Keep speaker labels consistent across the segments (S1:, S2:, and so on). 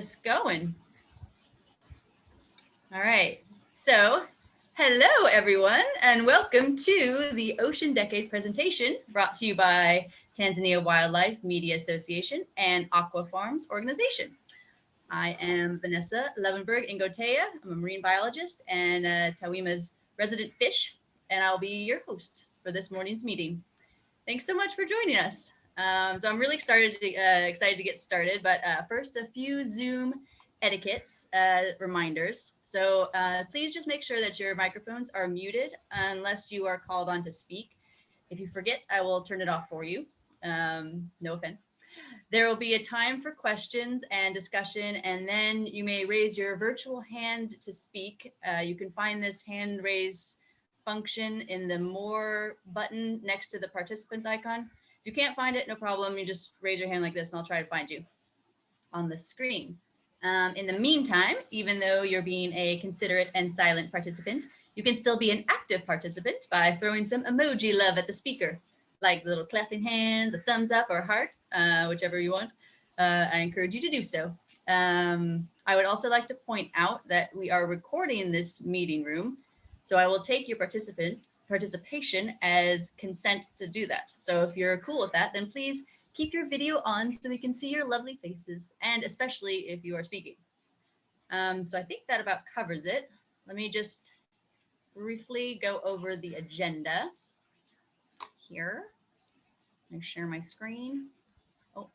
S1: It's going. All right. So, hello everyone, and welcome to the Ocean Decade presentation brought to you by Tanzania Wildlife Media Association and Aqua Farms Organization. I am Vanessa Levenberg Ngotea. I'm a marine biologist and TaWiMA's resident fish, and I'll be your host for this morning's meeting. Thanks so much for joining us. So I'm really excited to get started, but first a few Zoom etiquettes reminders. So please just make sure that your microphones are muted unless you are called on to speak. If you forget, I will turn it off for you. No offense. There will be a time for questions and discussion, and then you may raise your virtual hand to speak. You can find this hand raise function in the More button next to the participants icon. If you can't find it, no problem. You just raise your hand like this and I'll try to find you on the screen. In the meantime, even though you're being a considerate and silent participant, you can still be an active participant by throwing some emoji love at the speaker, like little clapping hands, a thumbs up or a heart, whichever you want. I encourage you to do so. I would also like to point out that we are recording this meeting room, so I will take your participation as consent to do that. So if you're cool with that, then please keep your video on so we can see your lovely faces, and especially if you are speaking. So I think that about covers it. Let me just briefly go over the agenda here. Let me share my screen. Oh,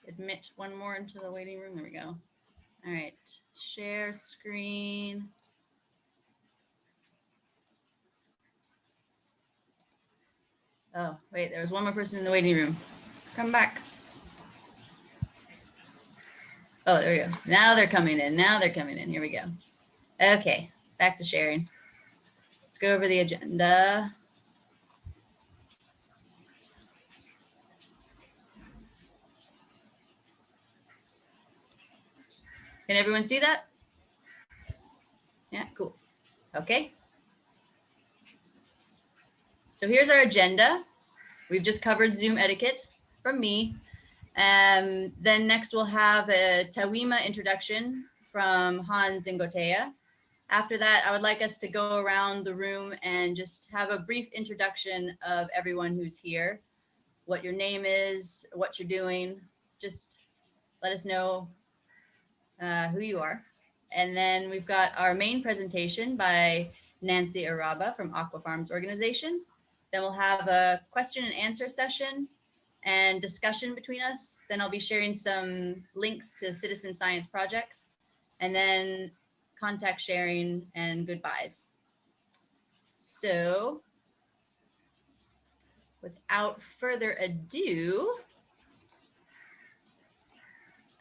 S1: admit one more into the waiting room. There we go. All right, share screen. Oh, wait, there was one more person in the waiting room. Come back. Oh, there we go. Now they're coming in. Here we go. Okay, back to sharing. Let's go over the agenda. Can everyone see that? Yeah, cool. Okay. So here's our agenda. We've just covered Zoom etiquette from me. Then next we'll have a TaWiMA introduction from Hans Ngotea. After that, I would like us to go around the room and just have a brief introduction of everyone who's here, what your name is, what you're doing. Just let us know who you are. And then we've got our main presentation by Nancy Araba from Aqua Farms Organization. Then we'll have a question and answer session and discussion between us. Then I'll be sharing some links to citizen science projects, and then contact sharing and goodbyes. So without further ado,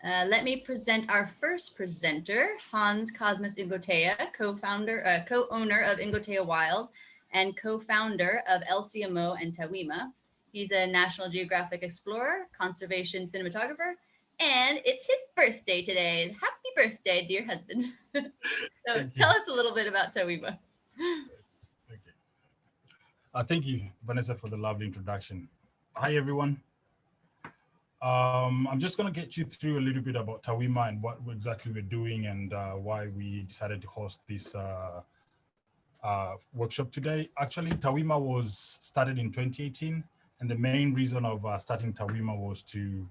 S1: let me present our first presenter, Hans Cosmas Ngotea, co-owner of Ngotea Wild and co-founder of LCMO and TaWiMA. He's a National Geographic explorer, conservation cinematographer, and it's his birthday today. Happy birthday, dear husband. So tell us a little bit about TaWiMA.
S2: Thank you, Vanessa, for the lovely introduction. Hi, everyone. I'm just going to get you through a little bit about TaWiMA and what exactly we're doing and why we decided to host this workshop today. Actually, TaWiMA was started in 2018, and the main reason of starting TaWiMA was to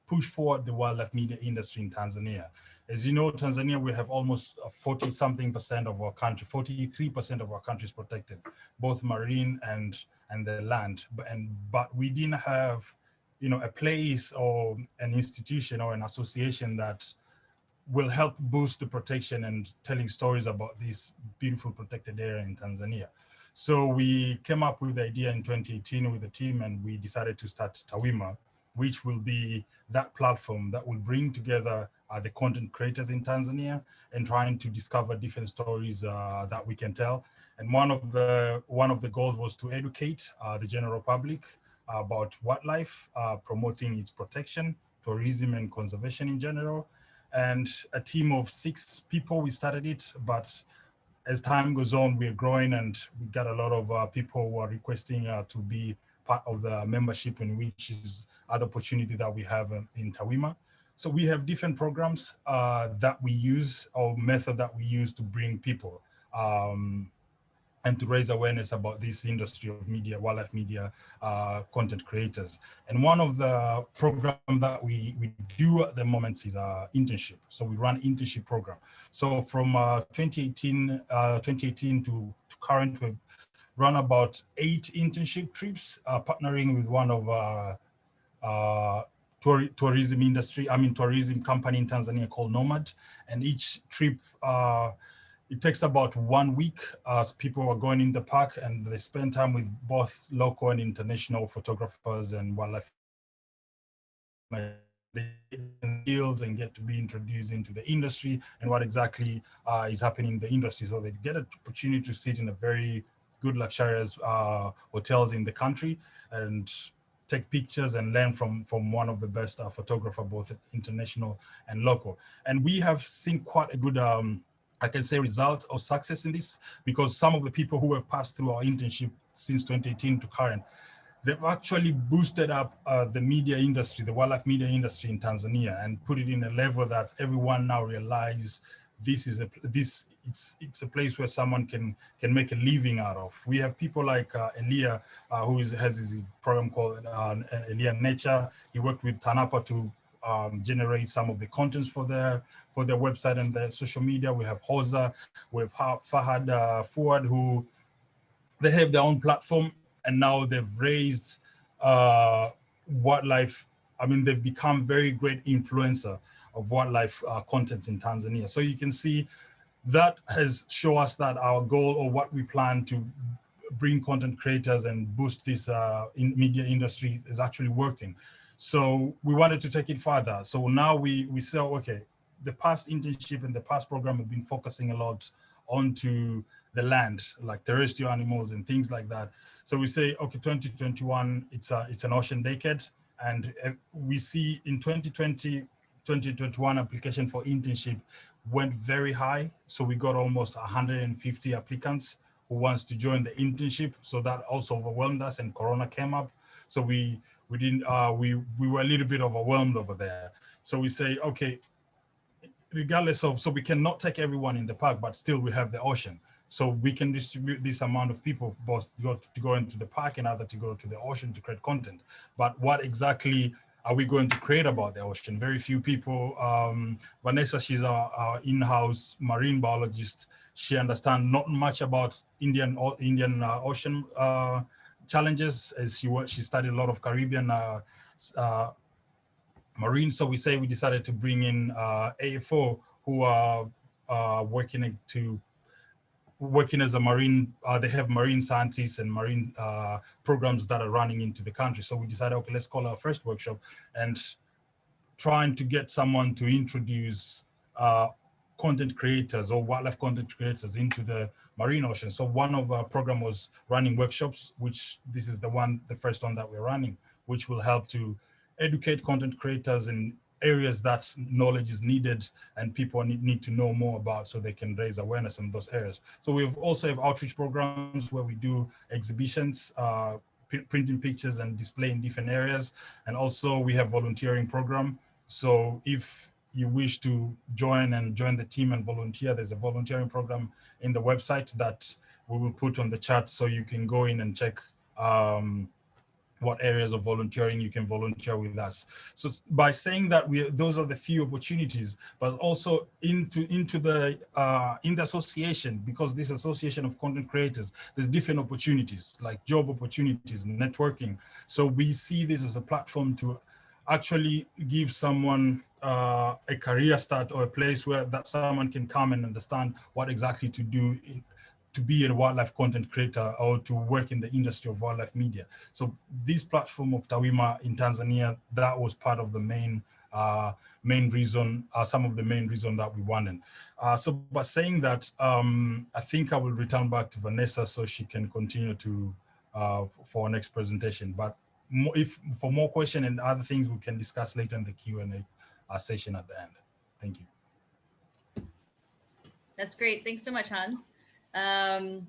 S2: push forward the wildlife media industry in Tanzania. As you know, Tanzania, we have almost 40-something% of our country, 43% of our country is protected, both marine and the land. But we didn't have, a place or an institution or an association that will help boost the protection and telling stories about this beautiful protected area in Tanzania. So we came up with the idea in 2018 with the team, and we decided to start TaWiMA, which will be that platform that will bring together the content creators in Tanzania and trying to discover different stories that we can tell. And one of the goals was to educate the general public about wildlife, promoting its protection, tourism, and conservation in general. And a team of 6 people, we started it, but as time goes on, we're growing, and we got a lot of people who are requesting to be part of the membership, and which is other opportunity that we have in TaWiMA. So we have different programs that we use, or method that we use to bring people and to raise awareness about this industry of media, wildlife media, content creators. And one of the programs that we do at the moment is internship. So we run internship program. So from 2018 to current, we've run about 8 internship trips, partnering with one of tourism company in Tanzania called Nomad. And each trip, it takes about 1 week as people are going in the park, and they spend time with both local and international photographers and wildlife fields, and get to be introduced into the industry and what exactly is happening in the industry. So they get an opportunity to sit in a very good luxurious hotels in the country and take pictures and learn from one of the best photographer, both international and local. And we have seen quite a good I can say result or success in this, because some of the people who have passed through our internship since 2018 to current, they've actually boosted up the media industry, the wildlife media industry in Tanzania, and put it in a level that everyone now realize it's a place where someone can make a living out of. We have people like Elia, who has his program called EarthEchoInternational. He worked with TANAPA to generate some of the contents for their website and their social media. We have Hoza, we have Fahad Fuad, who they have their own platform, and now they've raised wildlife. I mean, they've become very great influencer of wildlife contents in Tanzania. So you can see that has shown us that our goal, or what we plan to bring content creators and boost this in media industry, is actually working. So we wanted to take it further. So now we say, okay, the past internship and the past program have been focusing a lot onto the land, like terrestrial animals and things like that. So we say, okay, 2021, it's an ocean decade. And we see in 2020, 2021 application for internship went very high. So we got almost 150 applicants who wants to join the internship. So that also overwhelmed us, and Corona came up. So we were a little bit overwhelmed over there. So we say, okay, regardless of, so we cannot take everyone in the park, but still we have the ocean. So we can distribute this amount of people, both to go into the park and other to go to the ocean to create content. But what exactly are we going to create about the ocean? Very few people. Vanessa, she's our in-house marine biologist. She understands not much about Indian Ocean challenges, as she studied a lot of Caribbean marine. So we decided to bring in AFO, who are working as a marine, they have marine scientists and marine programs that are running into the country. So we decided, okay, let's call our first workshop and trying to get someone to introduce content creators or wildlife content creators into the marine ocean. So one of our program was running workshops, which this is the first one that we're running, which will help to educate content creators in areas that knowledge is needed and people need to know more about, so they can raise awareness in those areas. So we also have outreach programs where we do exhibitions, printing pictures and display in different areas. And also we have volunteering program. So if you wish to join the team and volunteer, there's a volunteering program in the website that we will put on the chat, so you can go in and check what areas of volunteering you can volunteer with us. So by saying that, those are the few opportunities, but also in the association, because this association of content creators, there's different opportunities like job opportunities, networking. So we see this as a platform to actually give someone a career start, or a place where that someone can come and understand what exactly to do to be a wildlife content creator or to work in the industry of wildlife media. So this platform of TaWiMA in Tanzania, that was part of the main reason, some of the main reason that we wanted. So by saying that, I think I will return back to Vanessa so she can continue to for our next presentation. But if for more questions and other things, we can discuss later in the Q&A session at the end. Thank you.
S1: That's great. Thanks so much, Hans. Like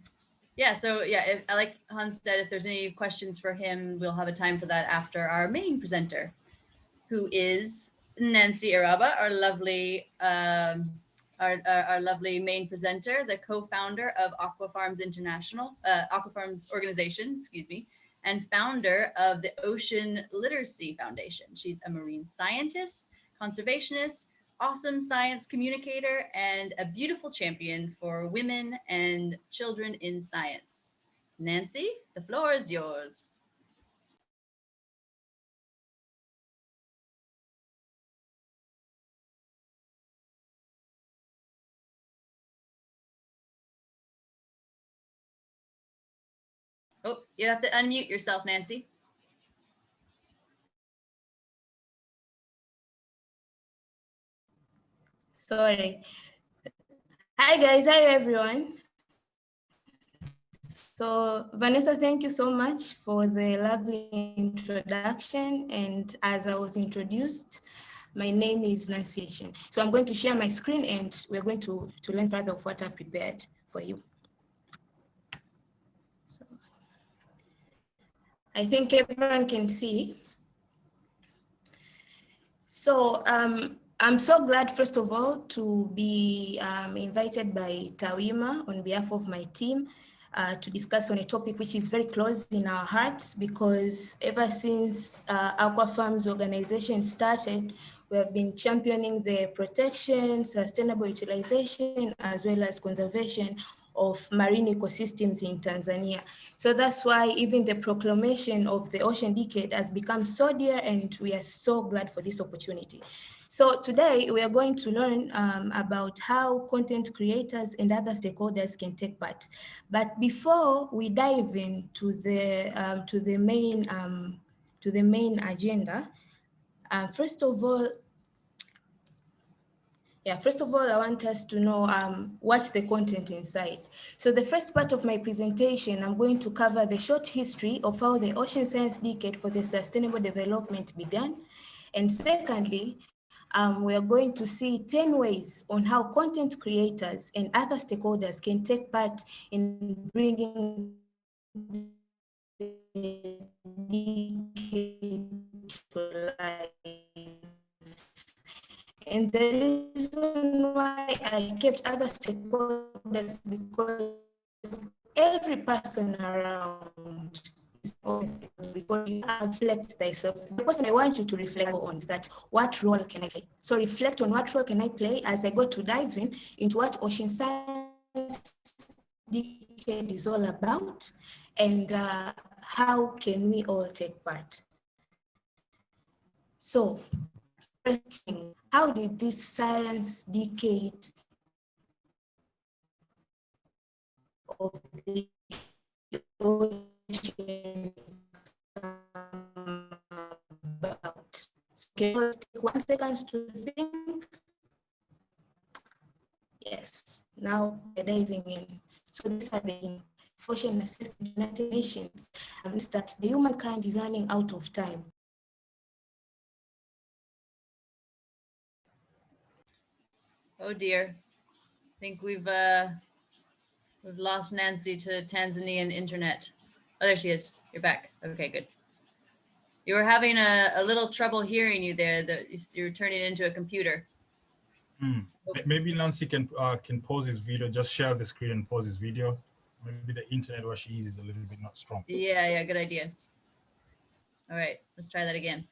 S1: Hans said, if there's any questions for him, we'll have a time for that after our main presenter, who is Nancy Araba, our lovely our lovely main presenter, the co-founder of Aqua Farms Aqua Farms Organization, excuse me, and founder of the Ocean Literacy Foundation. She's a marine scientist, conservationist, awesome science communicator, and a beautiful champion for women and children in science. Nancy, the floor is yours. Oh, you have to unmute yourself, Nancy.
S3: Sorry. Hi guys, hi everyone. So Vanessa, thank you so much for the lovely introduction. And as I was introduced, my name is Nancy. So I'm going to share my screen and we're going to learn further of what I've prepared for you. So I think everyone can see. So I'm so glad, first of all, to be invited by TaWiMA on behalf of my team to discuss on a topic which is very close in our hearts, because ever since Aqua Farms Organization started, we have been championing the protection, sustainable utilization, as well as conservation of marine ecosystems in Tanzania. So that's why even the proclamation of the Ocean Decade has become so dear, and we are so glad for this opportunity. So today we are going to learn about how content creators and other stakeholders can take part. But before we dive into the main agenda, first of all, I want us to know what's the content inside. So the first part of my presentation, I'm going to cover the short history of how the Ocean Science Decade for the Sustainable Development began. And secondly, we are going to see 10 ways on how content creators and other stakeholders can take part in bringing the decade to life. And the reason why I kept other stakeholders, because every person around is because you reflect thyself. The person I want you to reflect on is that what role can I play? So reflect on what role can I play as I go to dive into what Ocean Science Decade is all about, and how can we all take part. So first thing, how did this science decade of the ocean come about? So can you take 1 second to think? Yes, now we're diving in. So these are the ocean assessment United Nations, and that the humankind is running out of time.
S1: Oh dear. I think we've lost Nancy to Tanzanian internet. Oh, there she is. You're back. Okay, good. You were having a little trouble hearing you there. That you're turning into a computer.
S2: Maybe Nancy can pause his video. Just share the screen and pause his video. Maybe the internet where she is a little bit not strong.
S1: Yeah, good idea. All right, let's try that again.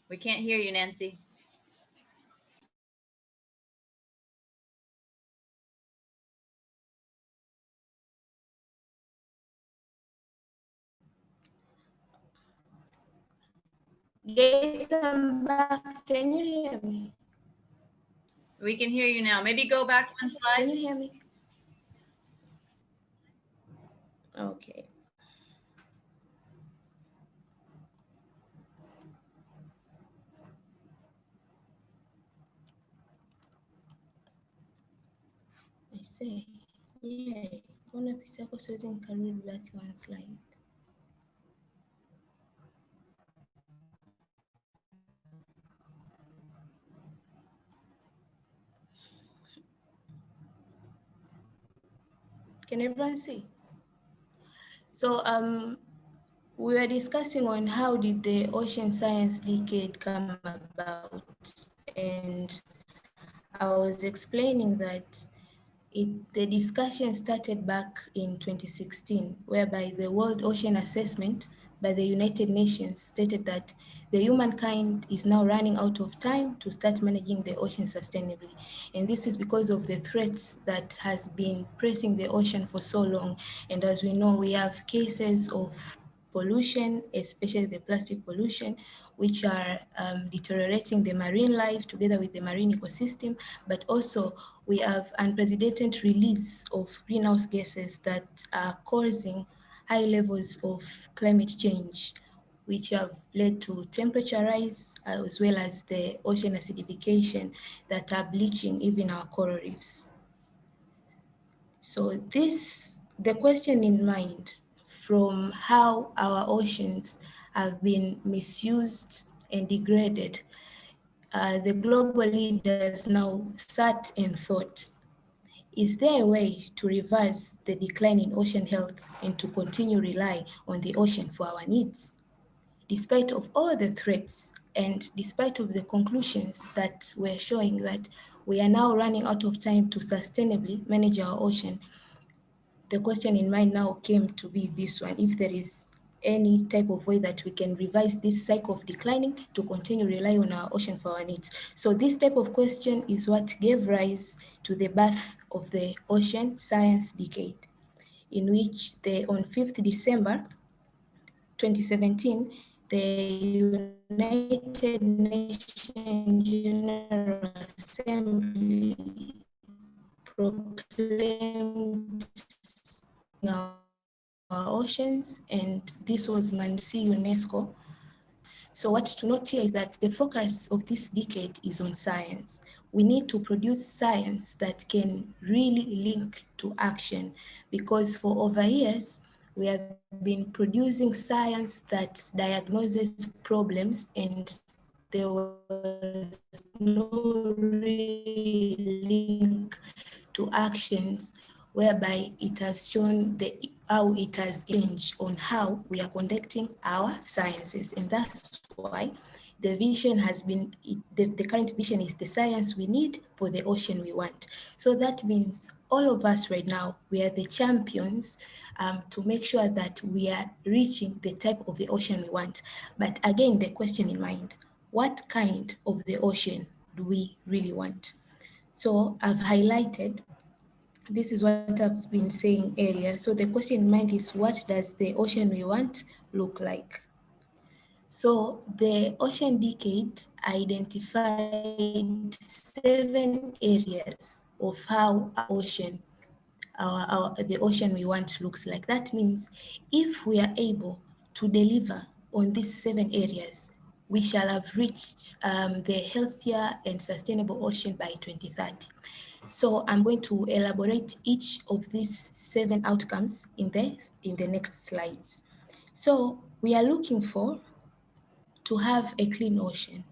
S1: We can't hear you, Nancy.
S3: Yes, I'm back. Can you hear me?
S1: We can hear you now. Maybe go back 1 slide.
S3: Can you hear me? Okay. I say, yeah, kuna pisi yako siwezi nikarudi back 1 slide. Can everyone see? So we were discussing on how did the Ocean Science Decade come about, and I was explaining that the discussion started back in 2016, whereby the World Ocean Assessment by the United Nations stated that the humankind is now running out of time to start managing the ocean sustainably. And this is because of the threats that has been pressing the ocean for so long. And as we know, we have cases of pollution, especially the plastic pollution, which are deteriorating the marine life together with the marine ecosystem, but also we have unprecedented release of greenhouse gases that are causing high levels of climate change, which have led to temperature rise as well as the ocean acidification that are bleaching even our coral reefs. So the question in mind from how our oceans have been misused and degraded, the global leaders now sat and thought, is there a way to reverse the decline in ocean health and to continue rely on the ocean for our needs? Despite of all the threats and despite of the conclusions that were showing that we are now running out of time to sustainably manage our ocean, the question in mind now came to be this one: if there is any type of way that we can revise this cycle of declining to continue rely on our ocean for our needs. So this type of question is what gave rise to the birth of the Ocean Science Decade, in which on 5th December 2017, the United Nations General Assembly proclaimed our oceans, and this was UNESCO. So what to note here is that the focus of this decade is on science. We need to produce science that can really link to action, because for over years, we have been producing science that diagnoses problems and there was no real link to actions whereby it has shown how it has changed on how we are conducting our sciences. And that's why the vision has been, the current vision is the science we need for the ocean we want. So that means all of us right now, we are the champions to make sure that we are reaching the type of the ocean we want. But again, the question in mind, what kind of the ocean do we really want? So I've highlighted, this is what I've been saying earlier. So the question in mind is, what does the ocean we want look like? So the Ocean Decade identified 7 areas of how our ocean, the ocean we want looks like. That means if we are able to deliver on these 7 areas, we shall have reached the healthier and sustainable ocean by 2030. So I'm going to elaborate each of these 7 outcomes in the next slides. So we are looking for to have a clean ocean.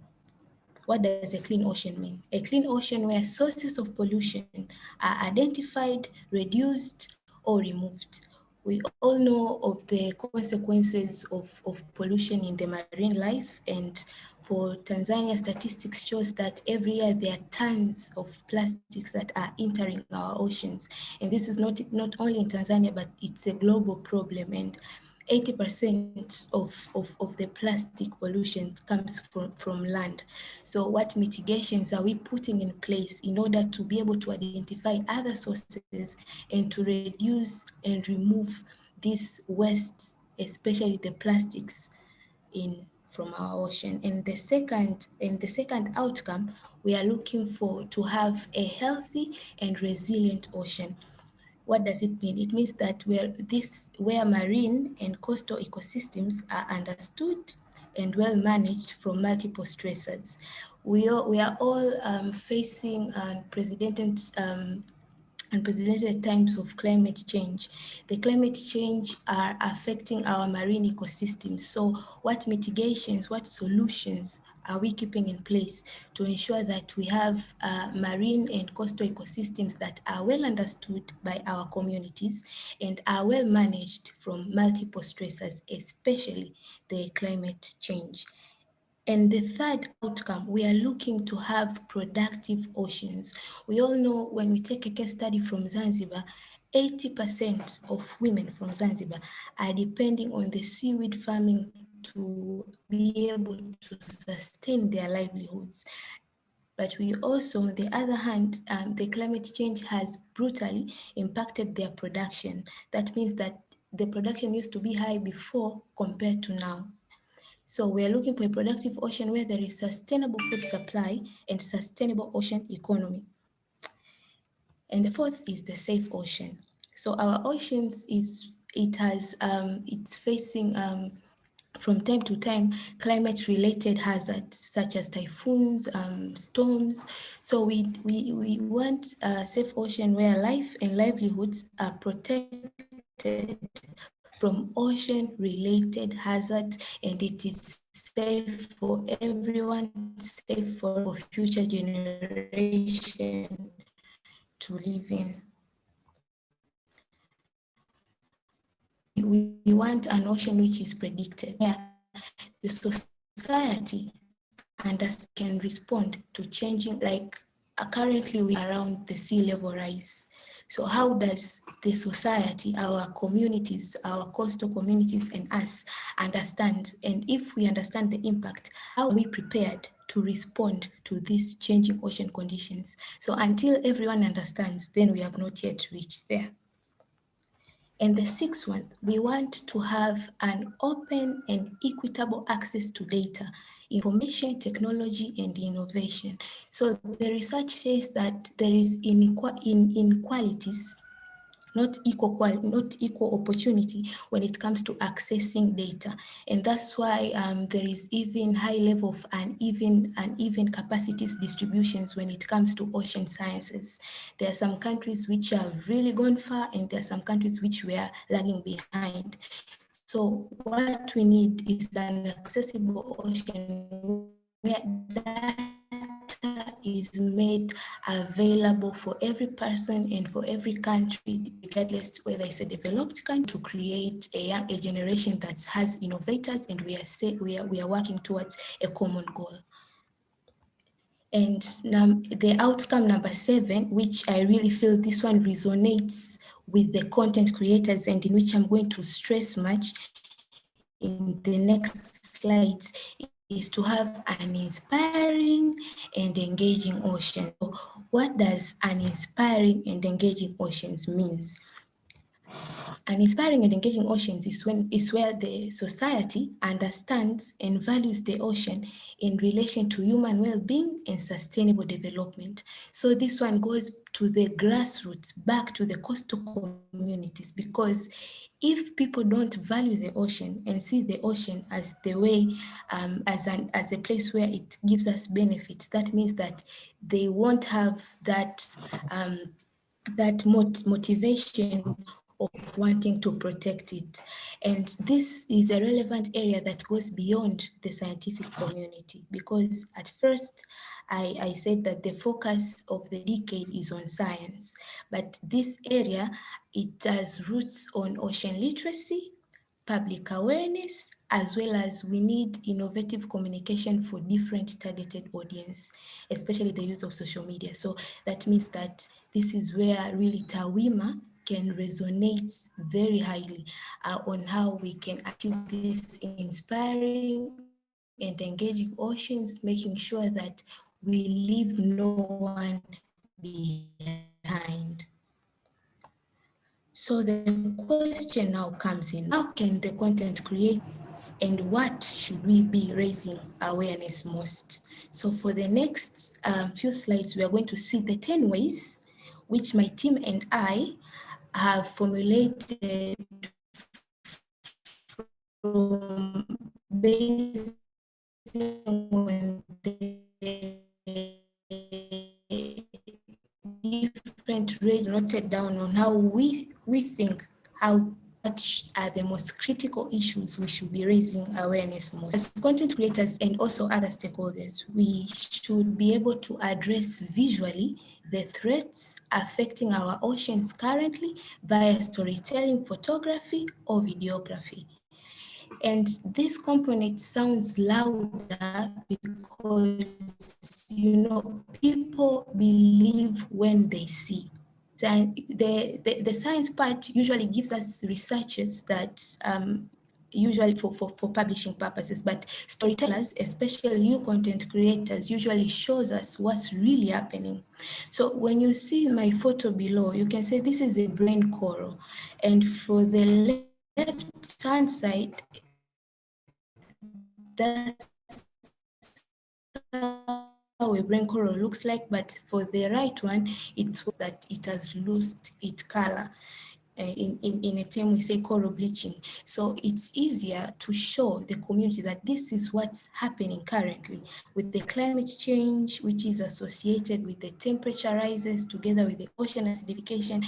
S3: What does a clean ocean mean? A clean ocean where sources of pollution are identified, reduced, or removed. We all know of the consequences of pollution in the marine life, and for Tanzania, statistics shows that every year there are tons of plastics that are entering our oceans. And this is not only in Tanzania, but it's a global problem. And 80% of the plastic pollution comes from land. So what mitigations are we putting in place in order to be able to identify other sources and to reduce and remove these wastes, especially the plastics from our ocean? And the second outcome, we are looking for to have a healthy and resilient ocean. What does it mean? It means that where marine and coastal ecosystems are understood and well managed from multiple stressors. We are all facing unprecedented times of climate change. The climate change are affecting our marine ecosystems. So what mitigations, what solutions are we keeping in place to ensure that we have marine and coastal ecosystems that are well understood by our communities and are well managed from multiple stressors, especially the climate change? And the third outcome, we are looking to have productive oceans. We all know when we take a case study from Zanzibar, 80% of women from Zanzibar are depending on the seaweed farming to be able to sustain their livelihoods. But we also, on the other hand, the climate change has brutally impacted their production. That means that the production used to be high before compared to now. So we are looking for a productive ocean where there is sustainable food supply and sustainable ocean economy. And the fourth is the safe ocean. So our oceans it's facing from time to time climate-related hazards such as typhoons, storms. So we want a safe ocean where life and livelihoods are protected from ocean-related hazards, and it is safe for everyone, safe for future generation to live in. We want an ocean which is predicted, where the society and us can respond to changing, like currently we are around the sea level rise. So how does the society, our communities, our coastal communities and us understand? And if we understand the impact, how are we prepared to respond to these changing ocean conditions? So until everyone understands, then we have not yet reached there. And the sixth one, we want to have an open and equitable access to data, information, technology, and innovation. So the research says that there is inequalities, not equal opportunity when it comes to accessing data. And that's why there is even high level of uneven capacities distributions when it comes to ocean sciences. There are some countries which have really gone far, and there are some countries which were lagging behind. So what we need is an accessible ocean where data is made available for every person and for every country, regardless whether it's a developed country, to create a generation that has innovators, and we are working towards a common goal. And the outcome number 7, which I really feel this one resonates with the content creators and in which I'm going to stress much in the next slides, is to have an inspiring and engaging ocean. So what does an inspiring and engaging oceans means? An inspiring and engaging oceans is where the society understands and values the ocean in relation to human well-being and sustainable development. So this one goes to the grassroots, back to the coastal communities, because if people don't value the ocean and see the ocean as the way, as a place where it gives us benefits, that means that they won't have that motivation of wanting to protect it. And this is a relevant area that goes beyond the scientific community, because at first I said that the focus of the decade is on science, but this area, it has roots on ocean literacy, public awareness, as well as we need innovative communication for different targeted audience, especially the use of social media. So that means that this is where really TaWiMA can resonate very highly on how we can achieve this inspiring and engaging oceans, making sure that we leave no one behind. So the question now comes in, how can the content create, and what should we be raising awareness most? So for the next few slides, we are going to see the 10 ways which my team and I have formulated from based on the different rates noted down on how we think how are the most critical issues we should be raising awareness most. As content creators and also other stakeholders, we should be able to address visually the threats affecting our oceans currently via storytelling, photography, or videography. And this component sounds louder because, people believe when they see. The science part usually gives us researches that usually for publishing purposes, but storytellers, especially you content creators, usually shows us what's really happening. So when you see my photo below, you can say this is a brain coral. And for the left-hand side, that's how a brain coral looks like, but for the right one, it's that it has lost its color. In a term we say coral bleaching. So it's easier to show the community that this is what's happening currently with the climate change, which is associated with the temperature rises together with the ocean acidification,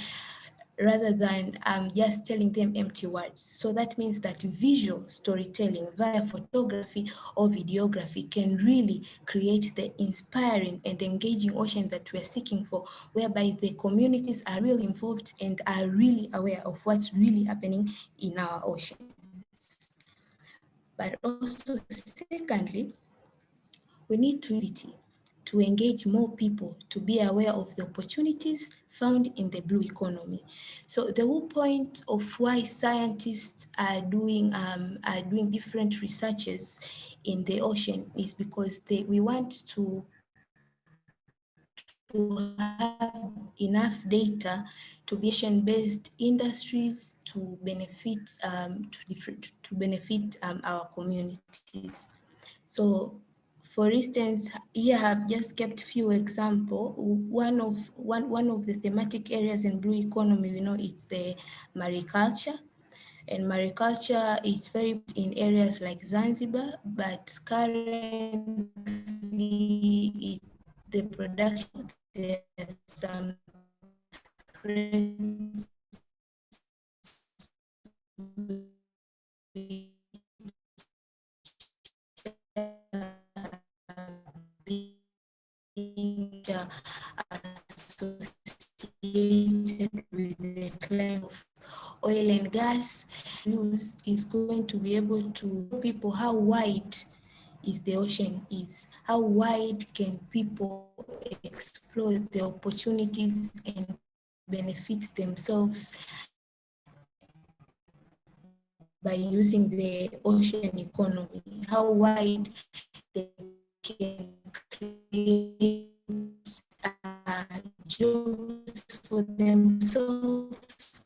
S3: rather than just telling them empty words. So that means that visual storytelling via photography or videography can really create the inspiring and engaging ocean that we're seeking for, whereby the communities are really involved and are really aware of what's really happening in our oceans. But also, secondly, we need to engage more people to be aware of the opportunities found in the blue economy. So the whole point of why scientists are doing different researches in the ocean is because we want to have enough data to be ocean-based industries to benefit our communities. So, for instance, here I have just kept few examples. One of the thematic areas in blue economy, it's the mariculture. And mariculture is very in areas like Zanzibar, but currently the production, there's some being associated with the claim of oil and gas use is going to be able to show people how wide is the ocean is, how wide can people explore the opportunities and benefit themselves by using the ocean economy, how wide they can create jobs for themselves,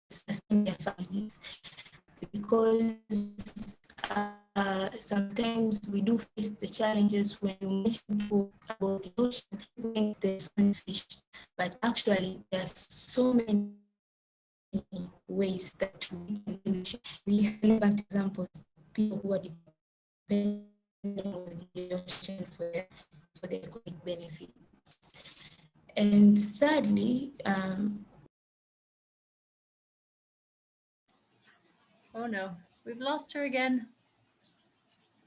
S3: sustain their families, because sometimes we do face the challenges when you mention about the ocean, people think there's one fish, but actually there's so many ways that we have relevant examples, people who are depending on the ocean for the economic benefits. And thirdly,
S1: oh no, we've lost her again.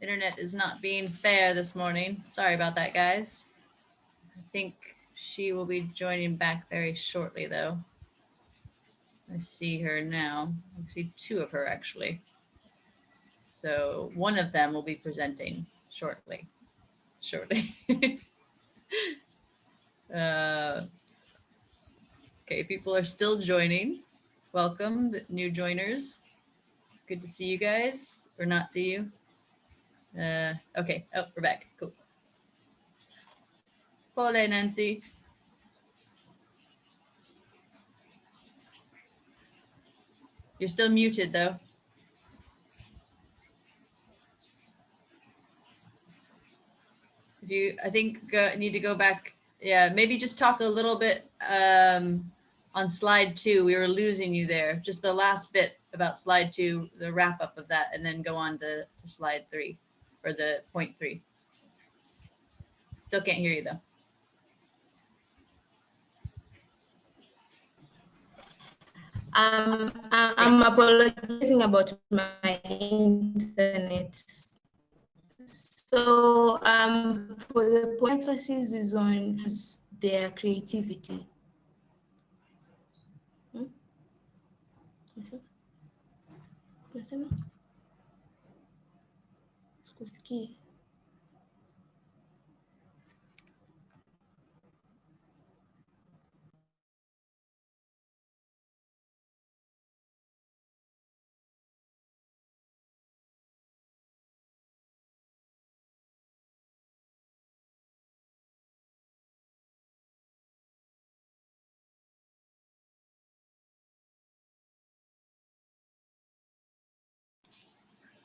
S1: Internet is not being fair this morning. Sorry about that, guys. I think she will be joining back very shortly, though. I see her now. I see two of her, actually. So one of them will be presenting shortly. Okay, people are still joining. Welcome, new joiners. Good to see you guys, or not see you. Okay, oh, we're back, cool. Hola, Nancy. You're still muted, though. If you, I think, need to go back. Yeah, maybe just talk a little bit on slide 2. We were losing you there. Just the last bit about slide 2, the wrap up of that, and then go on to slide 3 or the point 3. Still can't hear you though.
S3: I'm apologizing about my internet. So for the point, emphasis is on their creativity.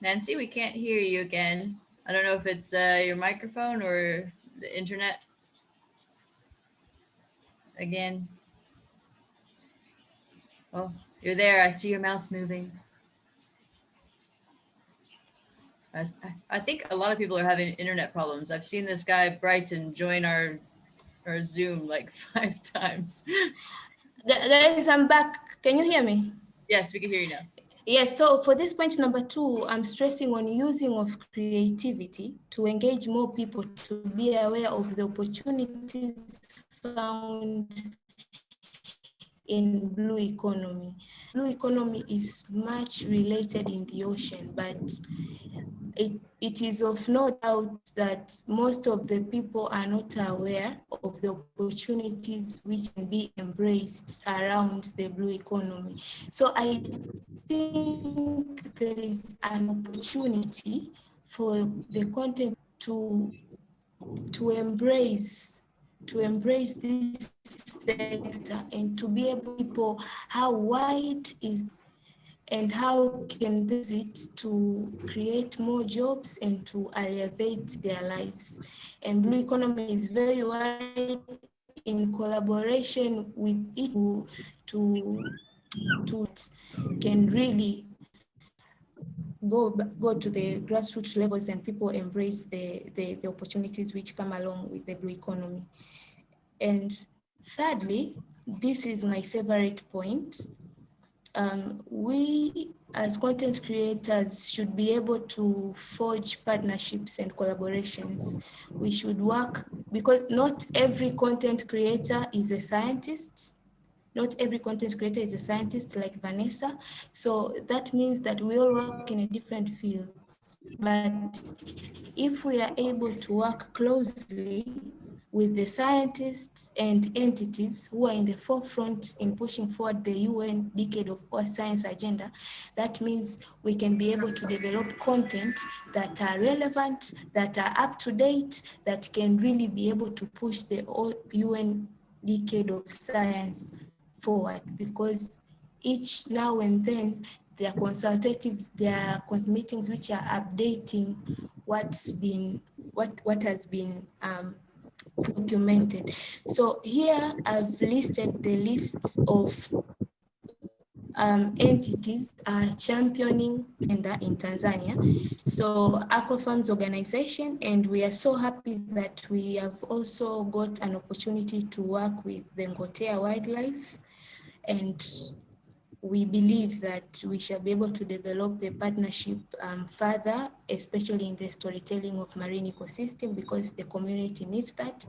S1: Nancy, we can't hear you again. I don't know if it's your microphone or the internet. Again. Oh, you're there. I see your mouse moving. I think a lot of people are having internet problems. I've seen this guy Brighton join our Zoom like 5 times.
S3: Guys, I'm back. Can you hear me?
S1: Yes, we can hear you now.
S3: Yes, so for this point number 2, I'm stressing on using of creativity to engage more people to be aware of the opportunities found in blue economy. Blue economy is much related in the ocean, but it is of no doubt that most of the people are not aware of the opportunities which can be embraced around the blue economy. So I think there is an opportunity for the content to embrace this sector and to be able to people how wide is and how can they use it to create more jobs and to elevate their lives. And blue economy is very wide in collaboration with it to can really go to the grassroots levels and people embrace the opportunities which come along with the blue economy. And thirdly, this is my favorite point. We as content creators should be able to forge partnerships and collaborations. We should work because not every content creator is a scientist. Not every content creator is a scientist like Vanessa. So that means that we all work in a different fields. But if we are able to work closely with the scientists and entities who are in the forefront in pushing forward the UN Decade of Earth Science agenda, that means we can be able to develop content that are relevant, that are up to date, that can really be able to push the UN Decade of Science forward, because each now and then there are meetings which are updating what has been documented. So here I've listed the lists of entities championing in Tanzania. So Aqua Farms Organization, and we are so happy that we have also got an opportunity to work with the Tanzania Wildlife, and we believe that we shall be able to develop a partnership further, especially in the storytelling of marine ecosystem, because the community needs that.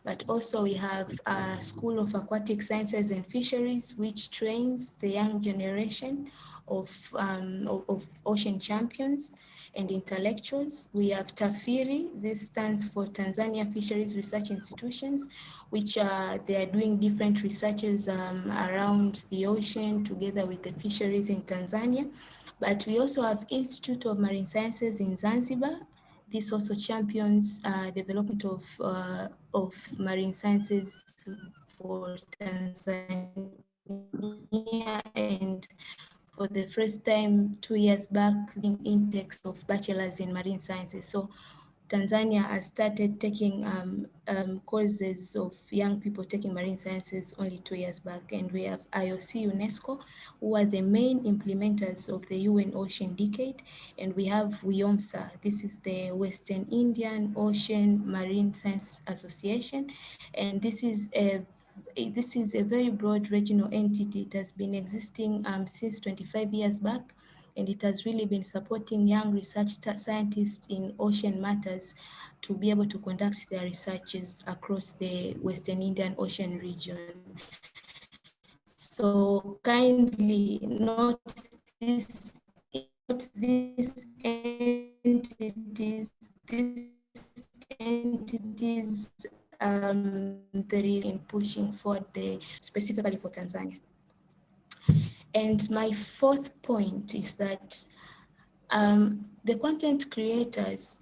S3: But also we have a School of Aquatic Sciences and Fisheries, which trains the young generation of ocean champions and intellectuals. We have TAFIRI, this stands for Tanzania Fisheries Research Institutions, which they are doing different researches around the ocean together with the fisheries in Tanzania. But we also have Institute of Marine Sciences in Zanzibar. This also champions development of marine sciences for Tanzania, and for the first time 2 years back, the index of bachelors in marine sciences. So Tanzania has started taking courses of young people taking marine sciences only 2 years back. And we have IOC UNESCO, who are the main implementers of the UN Ocean Decade. And we have WIOMSA, this is the Western Indian Ocean Marine Science Association. And this is a this is a very broad regional entity. It has been existing since 25 years back, and it has really been supporting young research scientists in ocean matters to be able to conduct their researches across the Western Indian Ocean region. So kindly note these entities, there is in pushing forward specifically for Tanzania. And my fourth point is that the content creators,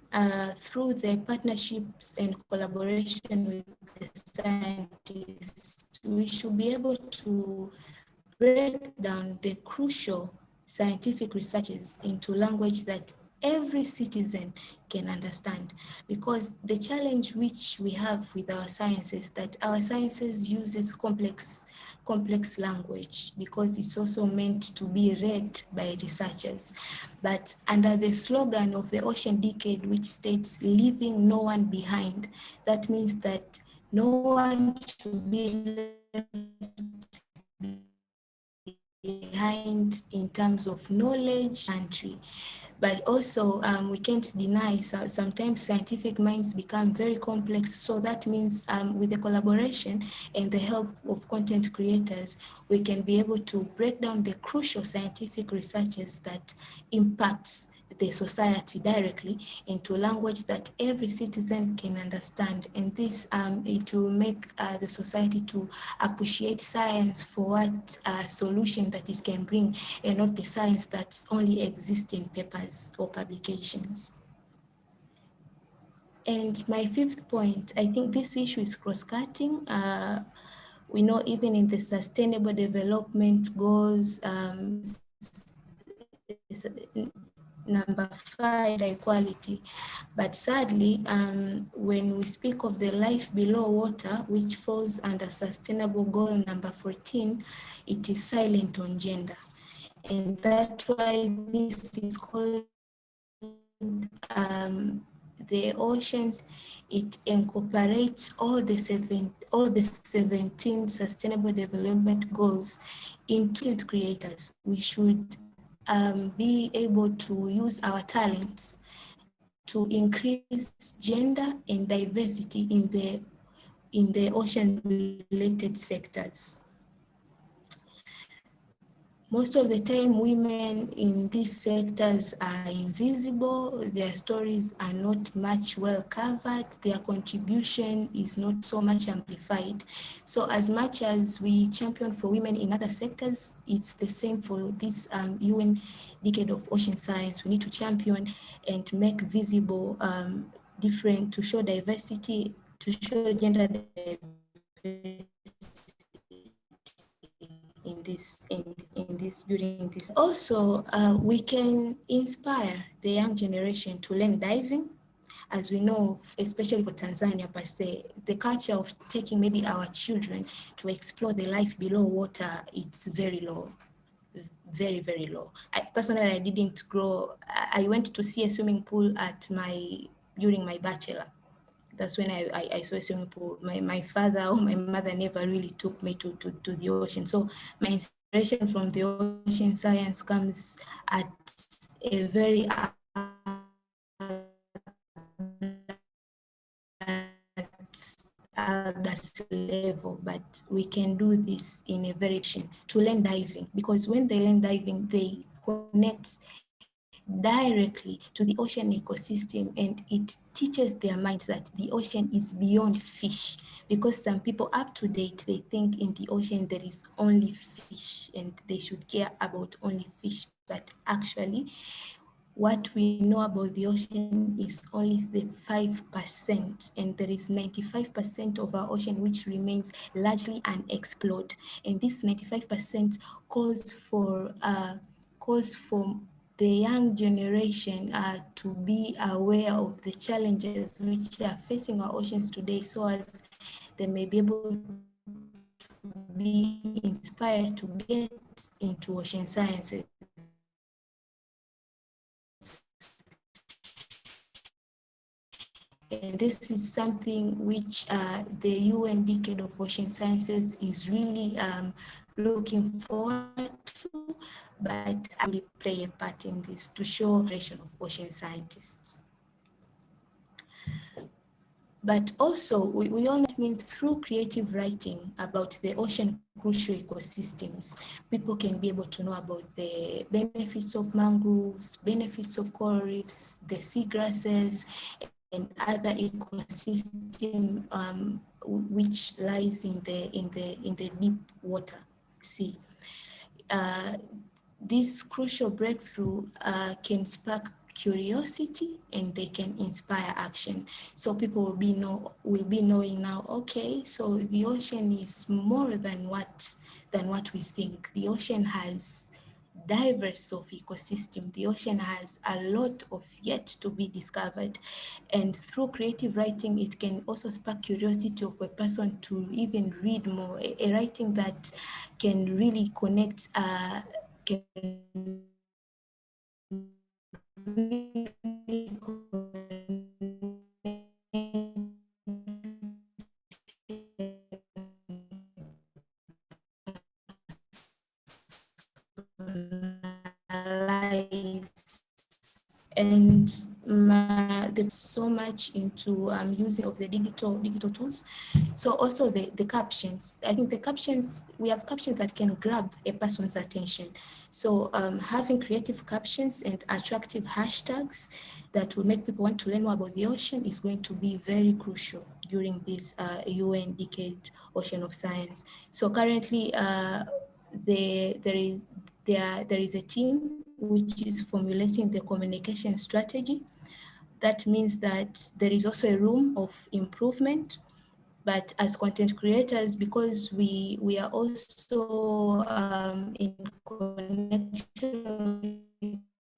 S3: through their partnerships and collaboration with the scientists, we should be able to break down the crucial scientific researches into language that every citizen can understand, because the challenge which we have with our science is that our sciences uses complex language because it's also meant to be read by researchers. But under the slogan of the Ocean Decade, which states leaving no one behind, that means that no one should be left behind in terms of knowledge, country. But also we can't deny sometimes scientific minds become very complex. So that means with the collaboration and the help of content creators, we can be able to break down the crucial scientific researches that impacts the society directly into language that every citizen can understand. And this, it will make the society to appreciate science for what solution that it can bring, and not the science that only exists in papers or publications. And my fifth point, I think this issue is cross-cutting. We know even in the Sustainable Development Goals, number 5, equality. But sadly, when we speak of the life below water, which falls under Sustainable Goal number 14, it is silent on gender. And that's why this is called the oceans. It incorporates all the 17 Sustainable Development Goals into creators. We should be able to use our talents to increase gender and diversity in the ocean-related sectors. Most of the time, women in these sectors are invisible. Their stories are not much well covered. Their contribution is not so much amplified. So as much as we champion for women in other sectors, it's the same for this UN Decade of Ocean Science. We need to champion and make visible to show diversity, to show gender diversity during this. Also, we can inspire the young generation to learn diving. As we know, especially for Tanzania per se, the culture of taking maybe our children to explore the life below water, it's very low. Very, very low. Personally, I didn't grow. I went to see a swimming pool during my bachelor. That's when I saw a swimming pool. My father or my mother never really took me to the ocean. So my inspiration from the ocean science comes at a very level, but we can do this in a very to learn diving, because when they learn diving, they connect directly to the ocean ecosystem, and it teaches their minds that the ocean is beyond fish, because some people up to date, they think in the ocean there is only fish and they should care about only fish, but actually what we know about the ocean is only the 5%, and there is 95% of our ocean which remains largely unexplored. And this 95% calls for the young generation to be aware of the challenges which are facing our oceans today, so as they may be able to be inspired to get into ocean sciences. And this is something which the UN Decade of Ocean Sciences is really looking forward to, but I will play a part in this to show the creation of ocean scientists. But also, we all mean through creative writing about the ocean crucial ecosystems, people can be able to know about the benefits of mangroves, benefits of coral reefs, the seagrasses, and other ecosystem which lies in the deep water sea. This crucial breakthrough can spark curiosity and they can inspire action. So people will be knowing now, okay, so the ocean is more than what we think. The ocean has diverse of ecosystem. The ocean has a lot of yet to be discovered. And through creative writing, it can also spark curiosity of a person to even read more, a writing that can really connect, can really and there's so much into using of the digital tools. So also the captions. I think the captions, we have captions that can grab a person's attention. So having creative captions and attractive hashtags that will make people want to learn more about the ocean is going to be very crucial during this UN Decade Ocean of Science. So currently there is a team which is formulating the communication strategy. That means that there is also a room of improvement. But as content creators, because we are also in connection with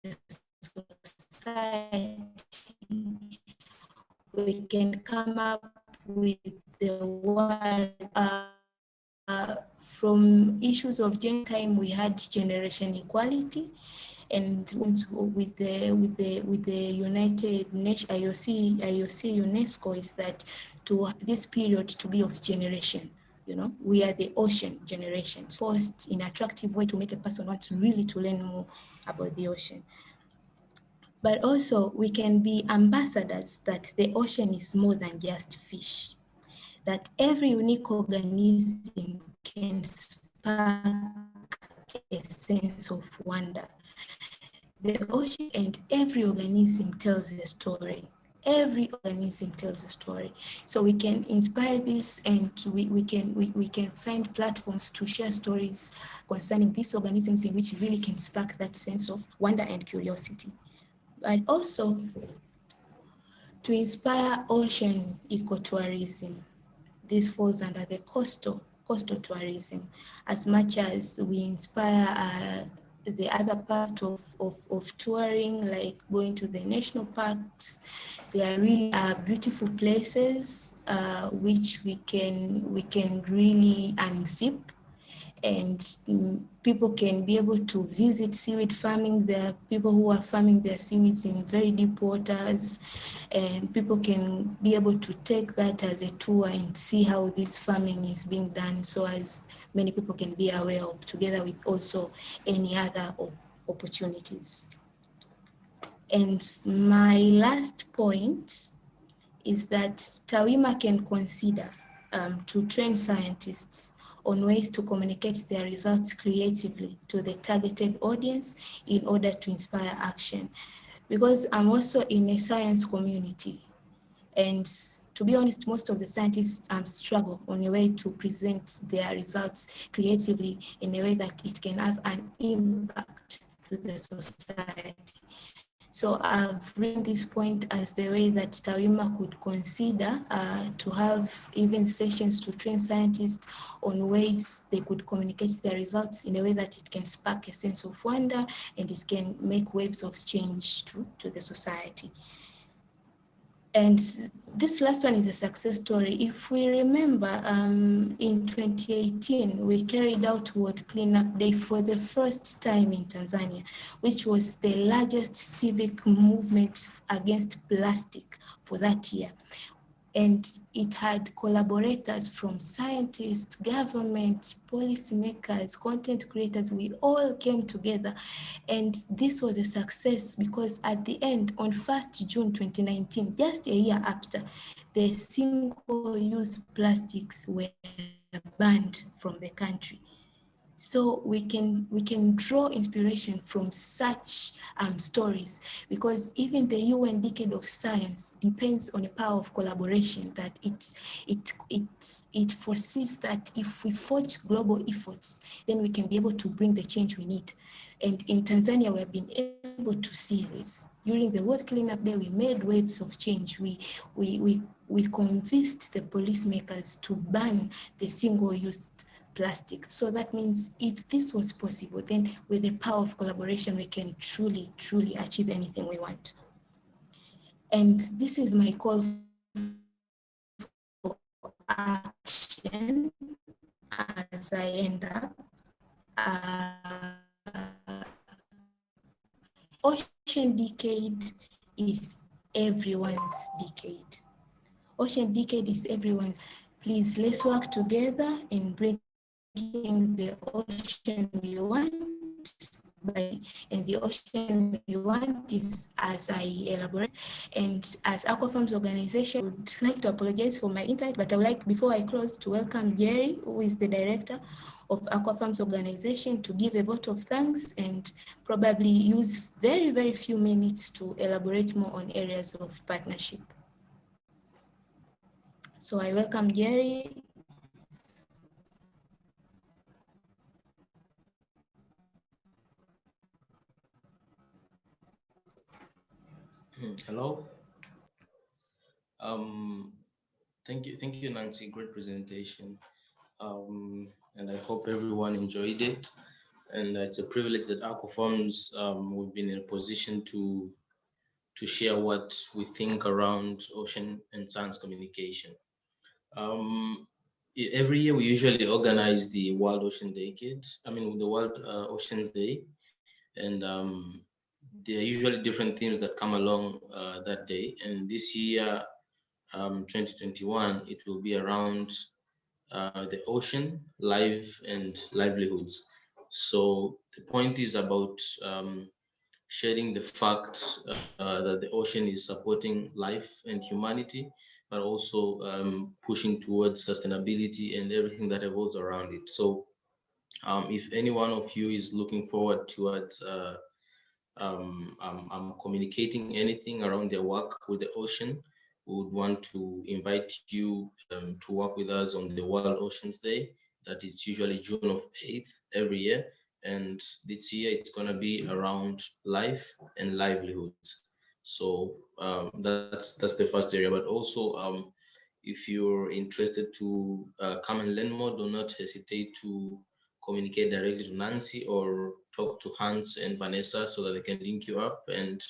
S3: the society, we can come up with the word from issues of gender time, we had generation equality, and with the United Nations IOC UNESCO is that to this period to be of generation. You know, we are the ocean generation. Post in attractive way to make a person want to really to learn more about the ocean. But also we can be ambassadors that the ocean is more than just fish, that every unique organism can spark a sense of wonder. The ocean and every organism tells a story. Every organism tells a story. So we can inspire this, and we can find platforms to share stories concerning these organisms in which really can spark that sense of wonder and curiosity. But also to inspire ocean ecotourism. This falls under the coastal tourism, as much as we inspire the other part of touring, like going to the national parks. They are really beautiful places which we can really unzip, and people can be able to visit seaweed farming. There are people who are farming their seaweeds in very deep waters, and people can be able to take that as a tour and see how this farming is being done, so as many people can be aware of, together with also any other opportunities. And my last point is that TaWiMA can consider to train scientists on ways to communicate their results creatively to the targeted audience in order to inspire action. Because I'm also in a science community, and to be honest, most of the scientists struggle on a way to present their results creatively in a way that it can have an impact to the society. So I've written this point as the way that TaWiMA could consider to have even sessions to train scientists on ways they could communicate their results in a way that it can spark a sense of wonder and it can make waves of change to the society. And this last one is a success story. If we remember, in 2018, we carried out World Cleanup Day for the first time in Tanzania, which was the largest civic movement against plastic for that year. And it had collaborators from scientists, government, policymakers, content creators. We all came together. And this was a success because at the end, on 1st June 2019, just a year after, the single-use plastics were banned from the country. So we can draw inspiration from such stories, because even the UN Decade of Science depends on a power of collaboration, that it foresees that if we forge global efforts, then we can be able to bring the change we need. And in Tanzania, we have been able to see this. During the World Cleanup Day, we made waves of change. We convinced the policymakers to ban the single-use plastic. So that means if this was possible, then with the power of collaboration, we can truly, truly achieve anything we want. And this is my call for action as I end up. Ocean Decade is everyone's decade. Ocean Decade is everyone's. Please, let's work together and bring the ocean we want. And the ocean we want is, as I elaborate, and as Aqua Farms Organization, I would like to apologize for my internet, but I would like, before I close, to welcome Jerry, who is the director of Aqua Farms Organization, to give a vote of thanks and probably use very, very few minutes to elaborate more on areas of partnership. So I welcome Jerry.
S4: Hello. Thank you, Nancy. Great presentation. And I hope everyone enjoyed it. And it's a privilege that Aqua Farms, we've been in a position to share what we think around ocean and science communication. Every year we usually organize the World Ocean Decade. The World Oceans Day, and there are usually different themes that come along that day. And this year, 2021, it will be around the ocean, life, and livelihoods. So the point is about sharing the fact that the ocean is supporting life and humanity, but also pushing towards sustainability and everything that evolves around it. So if any one of you is looking forward towards communicating anything around their work with the ocean, we would want to invite you to work with us on the World Oceans Day. That is usually June 8th every year. And this year it's going to be around life and livelihoods. So that's the first area. But also, if you're interested to come and learn more, do not hesitate to communicate directly to Nancy or talk to Hans and Vanessa so that they can link you up, and